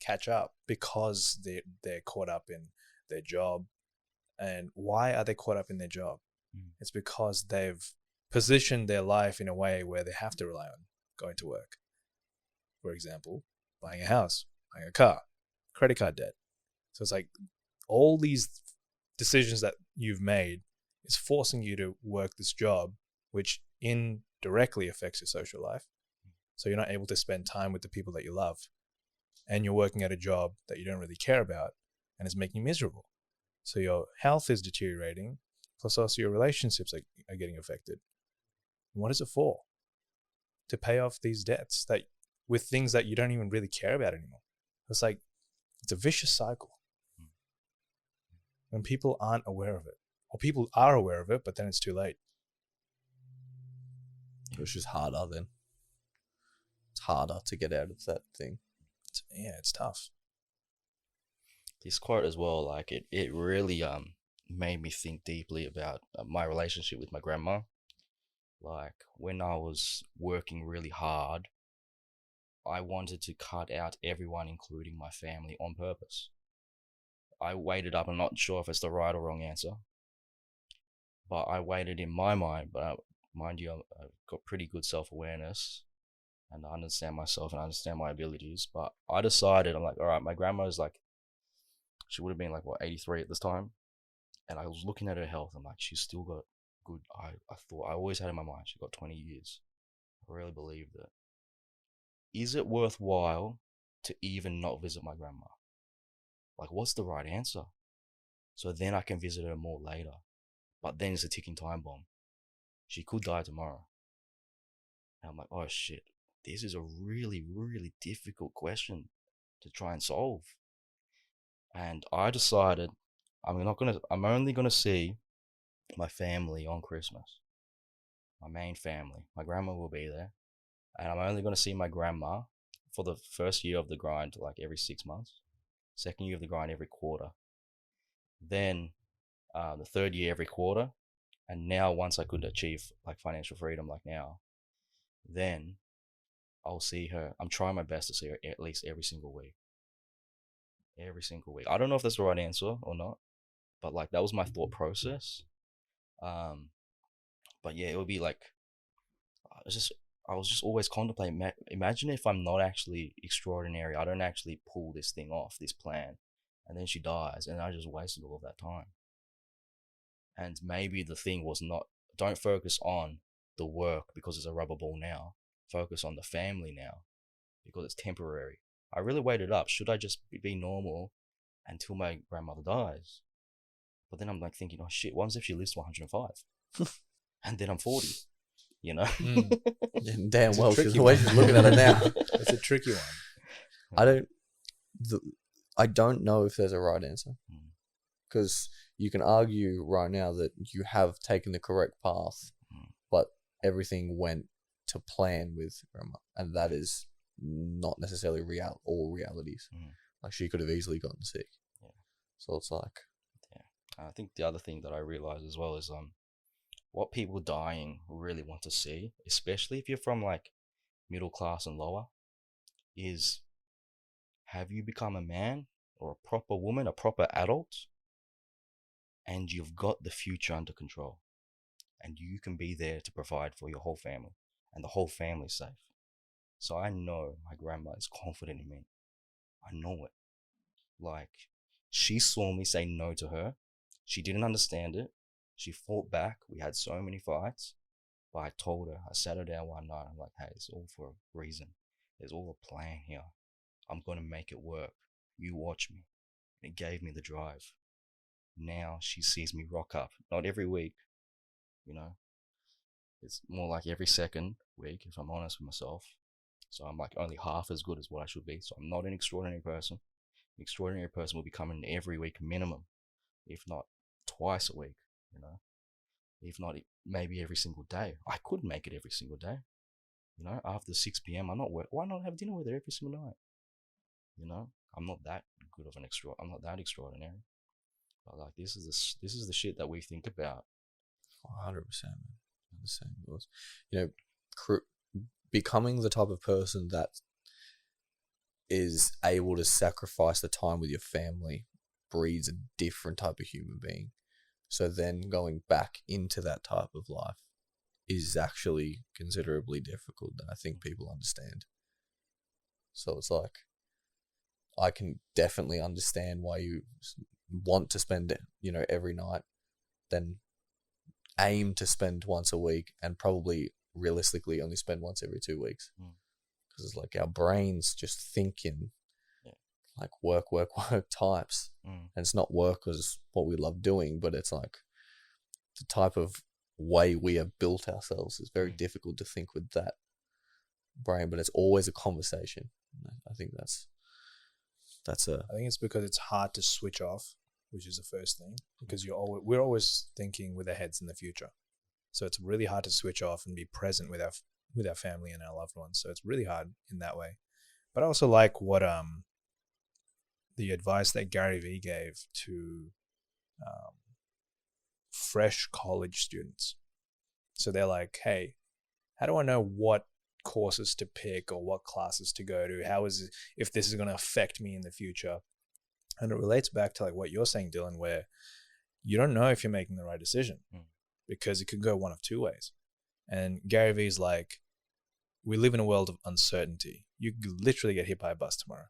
catch up because they're caught up in their job. And why are they caught up in their job? It's because they've positioned their life in a way where they have to rely on going to work. For example, buying a house, buying a car, credit card debt. So it's like all these decisions that you've made is forcing you to work this job, which indirectly affects your social life. So you're not able to spend time with the people that you love. And you're working at a job that you don't really care about and it's making you miserable. So your health is deteriorating, plus also your relationships are getting affected. And what is it for? To pay off these debts with things that you don't even really care about anymore. It's a vicious cycle. When people aren't aware of it, or people are aware of it, but then it's too late. It's just harder then. It's harder to get out of that thing. It's tough. This quote as well, it really made me think deeply about my relationship with my grandma. Like, when I was working really hard, I wanted to cut out everyone, including my family, on purpose. I weighed up. I'm not sure if it's the right or wrong answer, but I weighed it in my mind. But mind you, I've got pretty good self-awareness and I understand myself and I understand my abilities. But I decided, I'm like, all right, my grandma's she would have been 83 at this time. And I was looking at her health. I'm like, she's still got good. I thought, I always had in my mind, she got 20 years. I really believed it. Is it worthwhile to even not visit my grandma? What's the right answer? So then I can visit her more later. But then it's a ticking time bomb. She could die tomorrow. And I'm like, oh shit, this is a really, really difficult question to try and solve. And I decided I'm only gonna see my family on Christmas. My main family. My grandma will be there. And I'm only gonna see my grandma for the first year of the grind, like every 6 months. Second year of the grind every quarter. Then the third year every quarter. And now once I could achieve like financial freedom like now, then I'll see her. I'm trying my best to see her at least every single week. Every single week. I don't know if that's the right answer or not, but like that was my thought process. But yeah, it would be like I was just always contemplating. Imagine if I'm not actually extraordinary. I don't actually pull this thing off, this plan, and then she dies, and I just wasted all of that time. And maybe the thing was not. Don't focus on the work because it's a rubber ball now. Focus on the family now because it's temporary. I really weighed it up. Should I just be normal until my grandmother dies? But then I'm like thinking, oh shit, what if she lives to 105? And then I'm 40, you know? Damn It's well, tricky the way one. she's looking at it now. It's a tricky one. I don't know if there's a right answer. Because you can argue right now that you have taken the correct path, but everything went to plan with grandma, and that is not necessarily all realities. Like she could have easily gotten sick. Yeah. So it's like, I think the other thing that I realized as well is what people dying really want to see, especially if you're from like middle class and lower, is have you become a man or a proper woman, a proper adult, and you've got the future under control, and you can be there to provide for your whole family, and the whole family's safe. So I know my grandma is confident in me. I know it. Like, she saw me say no to her. She didn't understand it. She fought back. We had so many fights. But I told her, I sat her down one night. I'm like, hey, it's all for a reason. There's all a plan here. I'm going to make it work. You watch me. And it gave me the drive. Now she sees me rock up. Not every week, you know. It's more like every second week, if I'm honest with myself. So I'm like only half as good as what I should be. So I'm not an extraordinary person. An extraordinary person will be coming every week minimum, if not twice a week, you know. If not, maybe every single day. I could make it every single day. You know, after 6 p.m, I'm not work. Why not have dinner with her every single night? You know, I'm not that good of an I'm not that extraordinary. But like, this is the shit that we think about. 100%. The same was, you know, becoming the type of person that is able to sacrifice the time with your family breeds a different type of human being. So then going back into that type of life is actually considerably difficult than I think people understand. So it's like, I can definitely understand why you want to spend, you know, every night, then aim to spend once a week, and probably realistically only spend once every 2 weeks. Because it's like our brains just think in like work types. And it's not work as what we love doing, but it's like the type of way we have built ourselves is very difficult to think with that brain, but it's always a conversation. I think I think it's because it's hard to switch off, which is the first thing, because we're always thinking with our heads in the future. So it's really hard to switch off and be present with our family and our loved ones. So it's really hard in that way. But I also like what the advice that Gary Vee gave to fresh college students. So they're like, hey, how do I know what courses to pick or what classes to go to? If this is going to affect me in the future? And it relates back to like what you're saying, Dylan, where you don't know if you're making the right decision because it could go one of two ways. And Gary Vee's like, we live in a world of uncertainty. You could literally get hit by a bus tomorrow.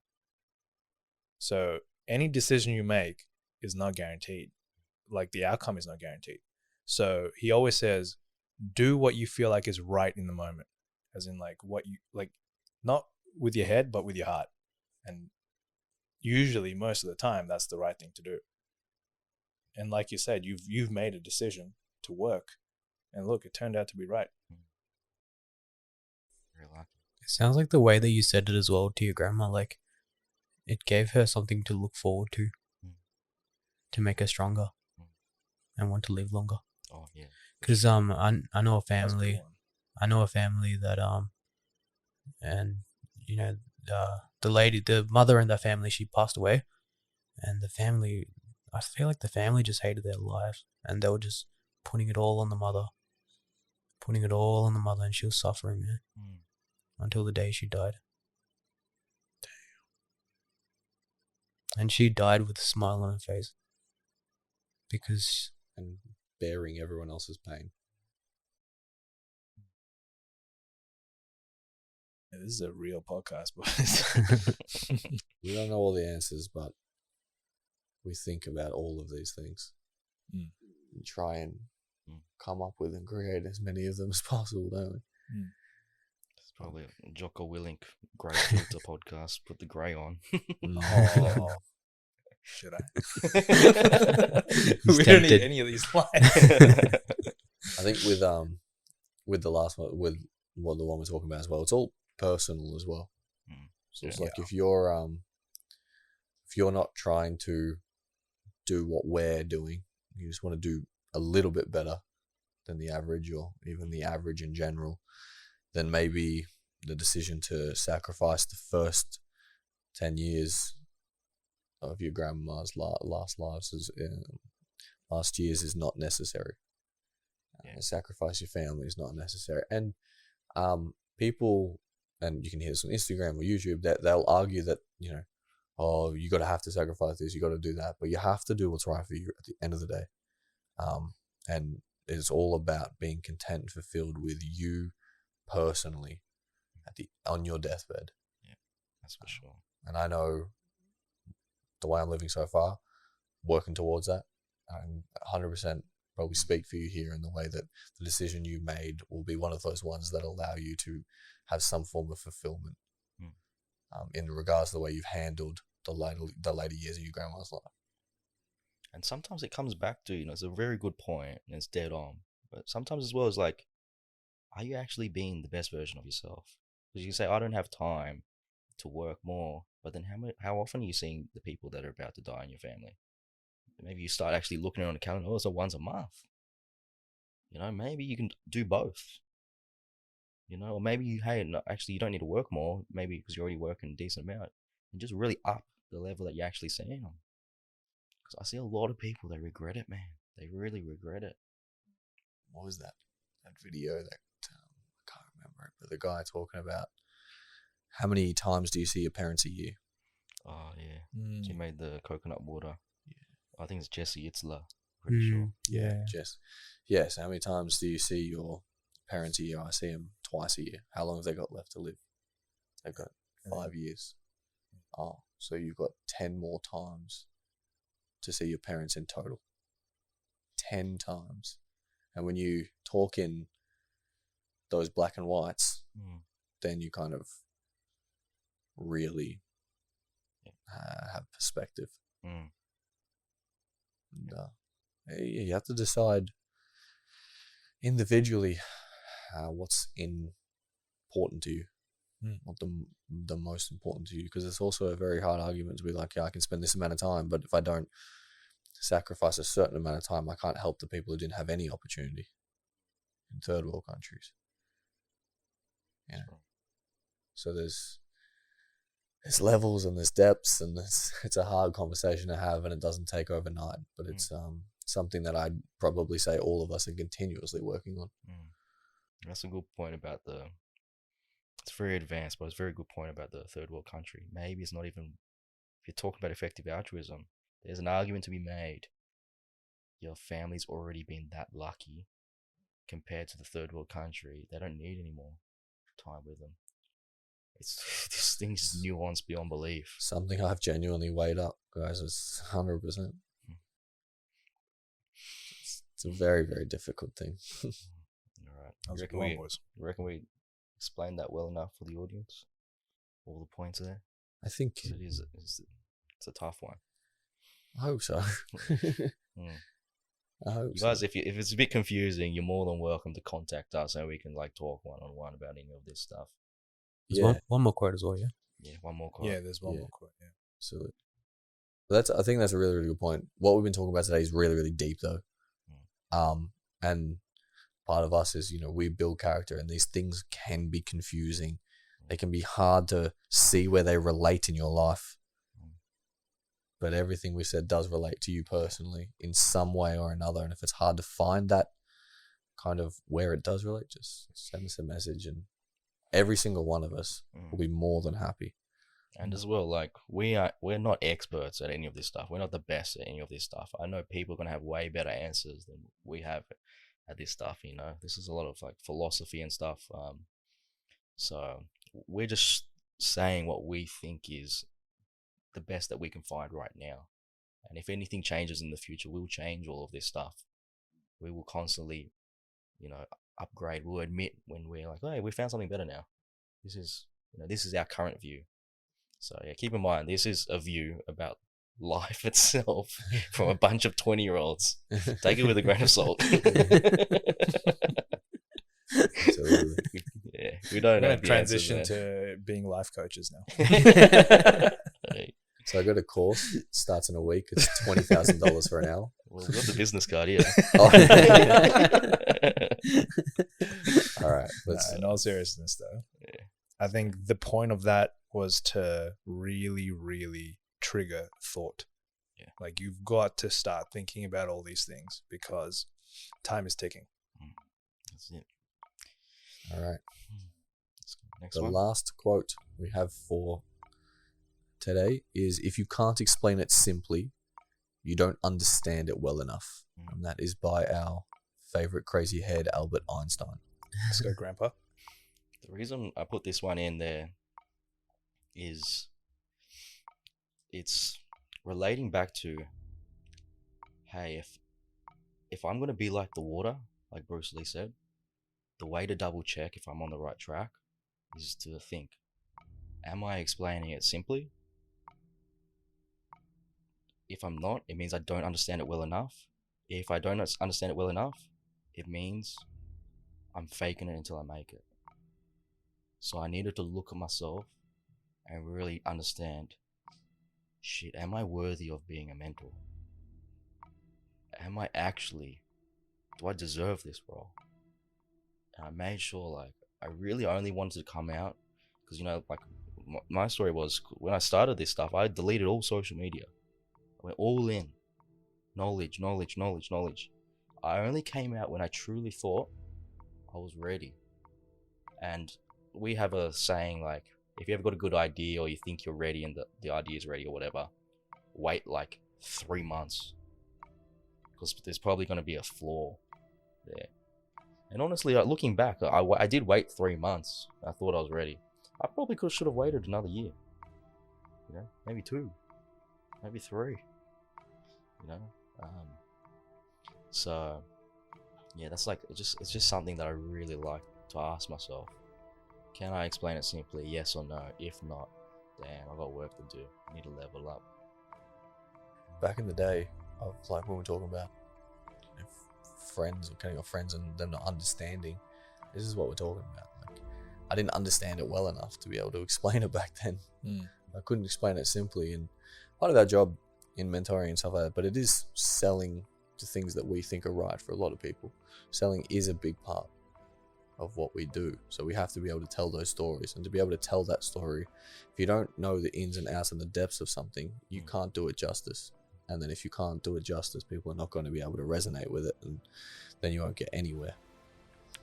So any decision you make is not guaranteed. Like the outcome is not guaranteed. So he always says, do what you feel like is right in the moment. As in like what you like, not with your head, but with your heart. And usually most of the time that's the right thing to do. And like you said, you've made a decision to work, and look, it turned out to be right. Very lucky. It sounds like the way that you said it as well to your grandma, like it gave her something to look forward to. to make us stronger and want to live longer. Oh yeah. Because I know a That's a good family. one. I know a family that and you know the mother in that family, she passed away, and the family, I feel like the family just hated their lives, and they were just putting it all on the mother, and she was suffering, man, until the day she died. And she died with a smile on her face because And bearing everyone else's pain. Yeah, this is a real podcast, boys. We don't know all the answers, but we think about all of these things and try and come up with and create as many of them as possible, don't we? It's probably a Jocko Willink grey filter podcast. Put the grey on. Oh, should I? He's We don't need tempted. any of these lines. I think with the last one, with the one we're talking about as well, it's all personal as well. So it's like if you're not trying to do what we're doing, you just want to do a little bit better than the average, or even the average in general, then maybe the decision to sacrifice the first 10 years of your grandma's last years is not necessary. Sacrifice your family is not necessary. And people, and you can hear this on Instagram or YouTube, that they'll argue that, oh, you have to sacrifice this, you got to do that, but you have to do what's right for you at the end of the day. And it's all about being content and fulfilled with you personally on your deathbed. Yeah, that's for sure. And I know the way I'm living so far, working towards that, I'm 100% probably speak for you here in the way that the decision you made will be one of those ones that allow you to have some form of fulfillment in regards to the way you've handled the later years of your grandma's life. And sometimes it comes back to, it's a very good point and it's dead on. But sometimes as well, it's like, are you actually being the best version of yourself? Because you can say, I don't have time to work more, but then how often are you seeing the people that are about to die in your family? Maybe you start actually looking on the calendar, oh, it's once a month. Maybe you can do both. Or maybe you don't need to work more, maybe because you're already working a decent amount, and just really up the level that you're actually seeing them. Because I see a lot of people that regret it, man. They really regret it. What was that video that I can't remember it, but the guy talking about how many times do you see your parents a year? Oh yeah, She made the coconut water. Yeah, I think it's Jesse Itzler. Pretty sure. Yeah. Jess. Yes. How many times do you see your parents a year? I see them twice a year. How long have they got left to live? They've got 5 years. Oh, so you've got 10 more times to see your parents in total. 10 times. And when you talk in those black and whites, then you kind of really have perspective. And, you have to decide individually what's important to you, what the most important to you, because it's also a very hard argument to be like, I can spend this amount of time, but if I don't sacrifice a certain amount of time, I can't help the people who didn't have any opportunity in third world countries. So there's levels and there's depths, and it's a hard conversation to have, and it doesn't take overnight, but it's something that I'd probably say all of us are continuously working on. That's a good point about it's very advanced, but it's a very good point about the third world country. Maybe it's not even, if you're talking about effective altruism, there's an argument to be made. Your family's already been that lucky compared to the third world country. They don't need any more time with them. This thing's nuanced beyond belief. Something I've genuinely weighed up, guys. It's 100%. It's a very, very difficult thing. All right. You reckon we explained that well enough for the audience? All the points there? I think it's a tough one. I hope so. I hope you guys, if it's a bit confusing, you're more than welcome to contact us and we can talk one-on-one about any of this stuff. There's one more quote as well, yeah? Yeah, one more quote. Yeah, there's one more quote, yeah. Absolutely. I think that's a really, really good point. What we've been talking about today is really, really deep though. And part of us is, you know, we build character, and these things can be confusing. They can be hard to see where they relate in your life. But everything we said does relate to you personally in some way or another. And if it's hard to find that kind of where it does relate, just send us a message, and every single one of us will be more than happy. And as well, like, we're not experts at any of this stuff. We're not the best at any of this stuff. I know people are going to have way better answers than we have at this stuff, you know. This is a lot of like philosophy and stuff. So we're just saying what we think is the best that we can find right now. And if anything changes in the future, we'll change all of this stuff. We will constantly, you know, upgrade. We'll admit when we're like, hey, we found something better now. This is our current view. So yeah, keep in mind, this is a view about life itself from a bunch of 20-year-olds. Take it with a grain of salt. Absolutely. Yeah, we don't have the transition answers to being life coaches now. Hey, So I got a course, starts in a week. It's $20,000 for an hour. well, we've got the business card here. Oh. All right. In all seriousness, though, Yeah. I think the point of that was to really, really trigger thought. Yeah. Like, you've got to start thinking about all these things because time is ticking. That's it. All right. Next The one. last quote we have for today is, if you can't explain it simply, you don't understand it well enough. And that is by our favorite crazy head, Albert Einstein. Let's go, Grandpa. The reason I put this one in there is it's relating back to, hey, if I'm going to be like the water, like Bruce Lee said, the way to double check if I'm on the right track is to think, am I explaining it simply? If I'm not, it means I don't understand it well enough. If I don't understand it well enough, it means I'm faking it until I make it. So I needed to look at myself and really understand, shit, am I worthy of being a mentor? Am I actually, do I deserve this role? And I made sure, like, I really only wanted to come out because, you know, like, my story was, when I started this stuff, I deleted all social media. I went all in. Knowledge. I only came out when I truly thought I was ready. And we have a saying, like, if you ever got a good idea or you think you're ready and the idea is ready or whatever, wait like 3 months. Because there's probably going to be a flaw there. And honestly, like, looking back, I did wait 3 months. I thought I was ready. I probably should have waited another year. You know, maybe 2, maybe 3. You know, so yeah, that's like, it's just something that I really like to ask myself. Can I explain it simply? Yes or no? If not, damn, I got work to do. I need to level up. Back in the day, of like when we're talking about, you know, friends or cutting off friends and them not understanding, this is what we're talking about. Like, I didn't understand it well enough to be able to explain it back then. I couldn't explain it simply, and part of our job in mentoring and stuff like that, but it is selling the things that we think are right for a lot of people. Selling is a big part of what we do, so we have to be able to tell those stories, and to be able to tell that story, if you don't know the ins and outs and the depths of something, you can't do it justice. And then if you can't do it justice, people are not going to be able to resonate with it, and then you won't get anywhere.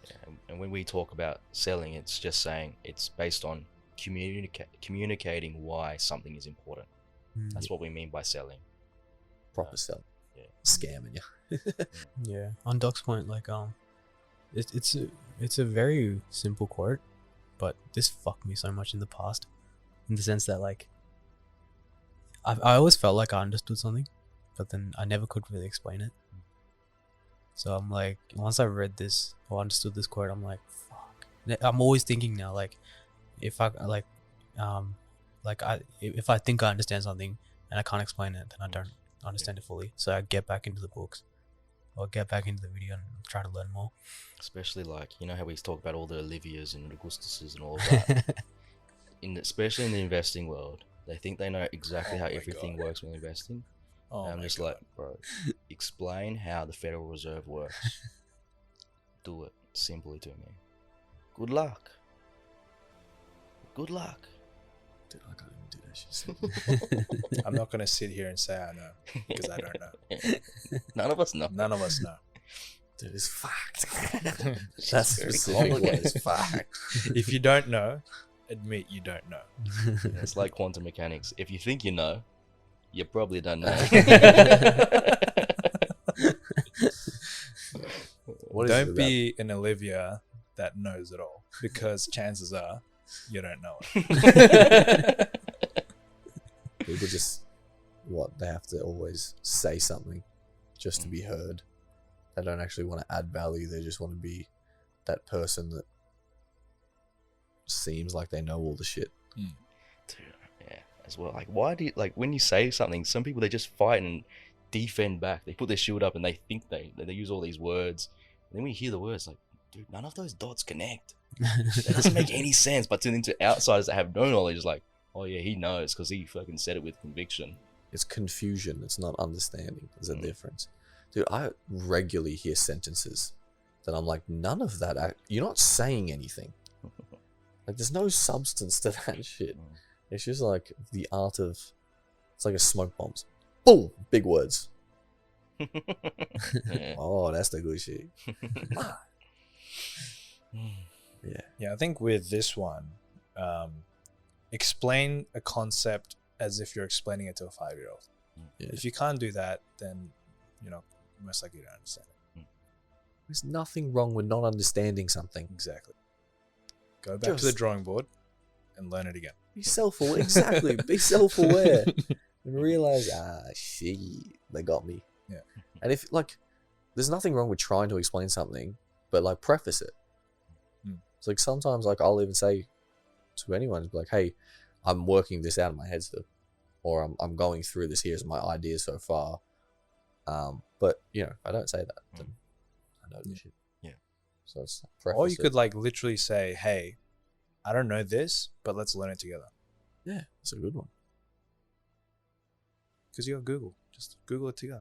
Yeah, and when we talk about selling, it's just saying it's based on communicating why something is important. That's what we mean by selling. Proper selling. Yeah. Scamming you. Yeah. On Doc's point, like, it's a very simple quote, but this fucked me so much in the past, in the sense that, like, I always felt like I understood something, but then I never could really explain it. So I'm like, once I read this or understood this quote, I'm like, fuck. I'm always thinking now, like, if I if I think I understand something and I can't explain it, then I don't understand it fully. So I get back into the books or get back into the video and try to learn more. Especially, like, you know how we talk about all the Olivias and Augustuses and all of that. Especially in the investing world, They think they know exactly Oh how my everything God. works with investing. Oh And I'm my just God. like, bro, explain how the Federal Reserve works. Do it simply to me. Good luck. Good luck. Dude, I can't even do that shit. I'm not gonna sit here and say I know because I don't know. None of us know. None of us know. Dude, it's fact. It's That's very specific word. complicated. It's fact. If you don't know, admit you don't know. It's like quantum mechanics. If you think you know, you probably don't know. What is it Don't about- be an Olivia that knows it all, because chances are you don't know it. People just they have to always say something just to be heard. They don't actually want to add value. They just want to be that person that seems like they know all the shit. Dude, yeah, as well. Like, why do you, like, when you say something, some people, they just fight and defend back. They put their shield up and they think they use all these words. And then when you hear the words, like, dude, none of those dots connect. That doesn't make any sense. But to outsiders that have no knowledge, it's like, oh yeah, he knows because he fucking said it with conviction. It's confusion. It's not understanding. There's a difference. Dude, I regularly hear sentences that I'm like, none of that. You're not saying anything. Like, there's no substance to that shit. It's just like the art of. It's like a smoke bombs. Boom! Big words. Yeah. Oh, that's the good shit. Yeah. Yeah, I think with this one, explain a concept as if you're explaining it to a 5-year-old. Yeah. If you can't do that, then most likely you don't understand it. There's nothing wrong with not understanding something. Exactly. Go back to the Just- drawing board and learn it again. Be self-aware. Exactly. Be self-aware and realize, shit, they got me. Yeah. And if there's nothing wrong with trying to explain something, but like preface it. It's like sometimes I'll even say to anyone, like, hey, I'm working this out in my head still, or I'm going through this. Here's my ideas so far. But if I don't say that, then I know the shit. Yeah. So it's Or you preface could literally say, hey, I don't know this, but let's learn it together. Yeah, it's a good one. Because you have Google. Just Google it together.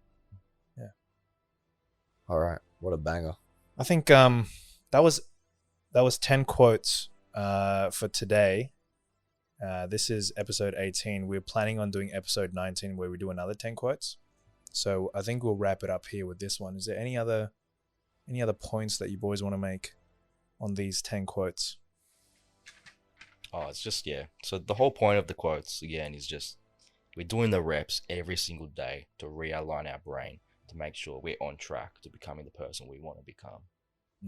All right, what a banger. I think that was 10 quotes for today. This is episode 18. We're planning on doing episode 19 where we do another 10 quotes. So I think we'll wrap it up here with this one. Is there any other points that you boys want to make on these 10 quotes? Oh, it's just, yeah. So the whole point of the quotes, again, is just we're doing the reps every single day to realign our brain to make sure we're on track to becoming the person we want to become.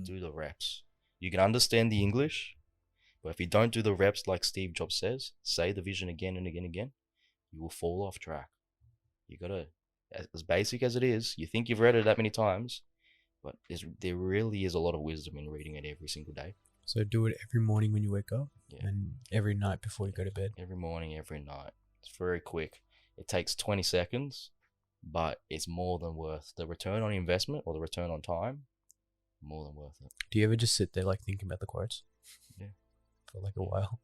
Do the reps. You can understand the English, but if you don't do the reps like Steve Jobs says, say the vision again and again and again, you will fall off track. You gotta, as basic as it is, you think you've read it that many times, but there really is a lot of wisdom in reading it every single day. So do it every morning when you wake up, Yeah. and every night before you go to bed. Every morning, every night. It's very quick. It takes 20 seconds, but it's more than worth the return on investment or the return on time. More than worth it. Do you ever just sit there thinking about the quotes? Yeah. For a while.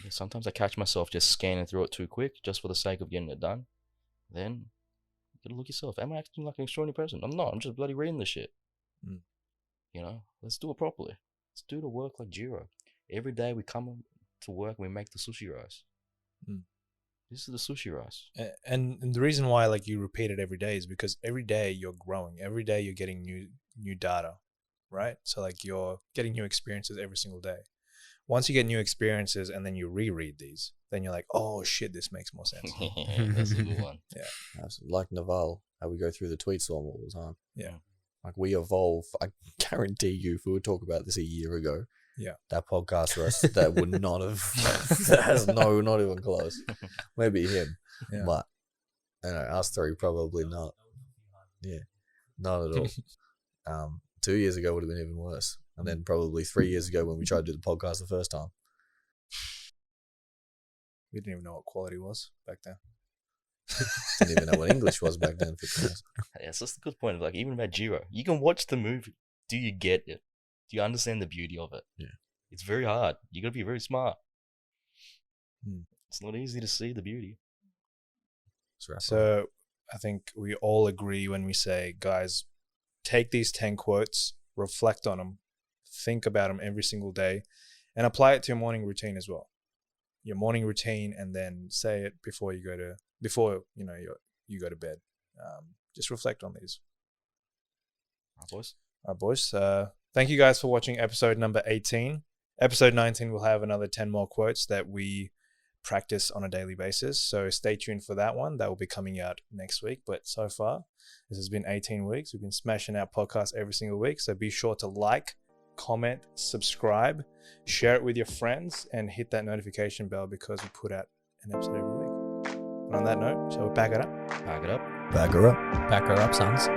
Yeah, sometimes I catch myself just scanning through it too quick, just for the sake of getting it done. Then you gotta look yourself. Am I acting like an extraordinary person? I'm not. I'm just bloody reading the shit. Let's do it properly. Let's do the work like Jiro. Every day we come to work and we make the sushi rice. This is the sushi rice. And the reason why you repeat it every day is because every day you're growing. Every day you're getting new data, right? So you're getting new experiences every single day. Once you get new experiences and then you reread these, then you're like, oh shit, this makes more sense. That's a good one. Yeah. Like Naval, how we go through the tweet storm all the time. Yeah. Like we evolve. I guarantee you, if we would talk about this a year ago, that podcast for us, that would not have. That's not even close. Maybe him, but us three probably not. Yeah, not at all. 2 years ago would have been even worse, and then probably 3 years ago when we tried to do the podcast the first time. We didn't even know what quality was back then. Didn't even know what English was back then. Yeah, so that's a good point. Even about Jiro, you can watch the movie. Do you get it? Do you understand the beauty of it? Yeah. It's very hard. You gotta be very smart. It's not easy to see the beauty. So I think we all agree when we say, guys, take these 10 quotes, reflect on them, think about them every single day, and apply it to your morning routine as well. Your morning routine, and then say it before you go to bed. Just reflect on these. All right, boys. Thank you guys for watching episode number 18. Episode 19 will have another 10 more quotes that we practice on a daily basis. So stay tuned for that one. That will be coming out next week. But so far, this has been 18 weeks. We've been smashing out podcasts every single week. So be sure to like, comment, subscribe, share it with your friends, and hit that notification bell because we put out an episode every week. And on that note, shall we back it up? Pack it up. Back her up. Back her up, sons.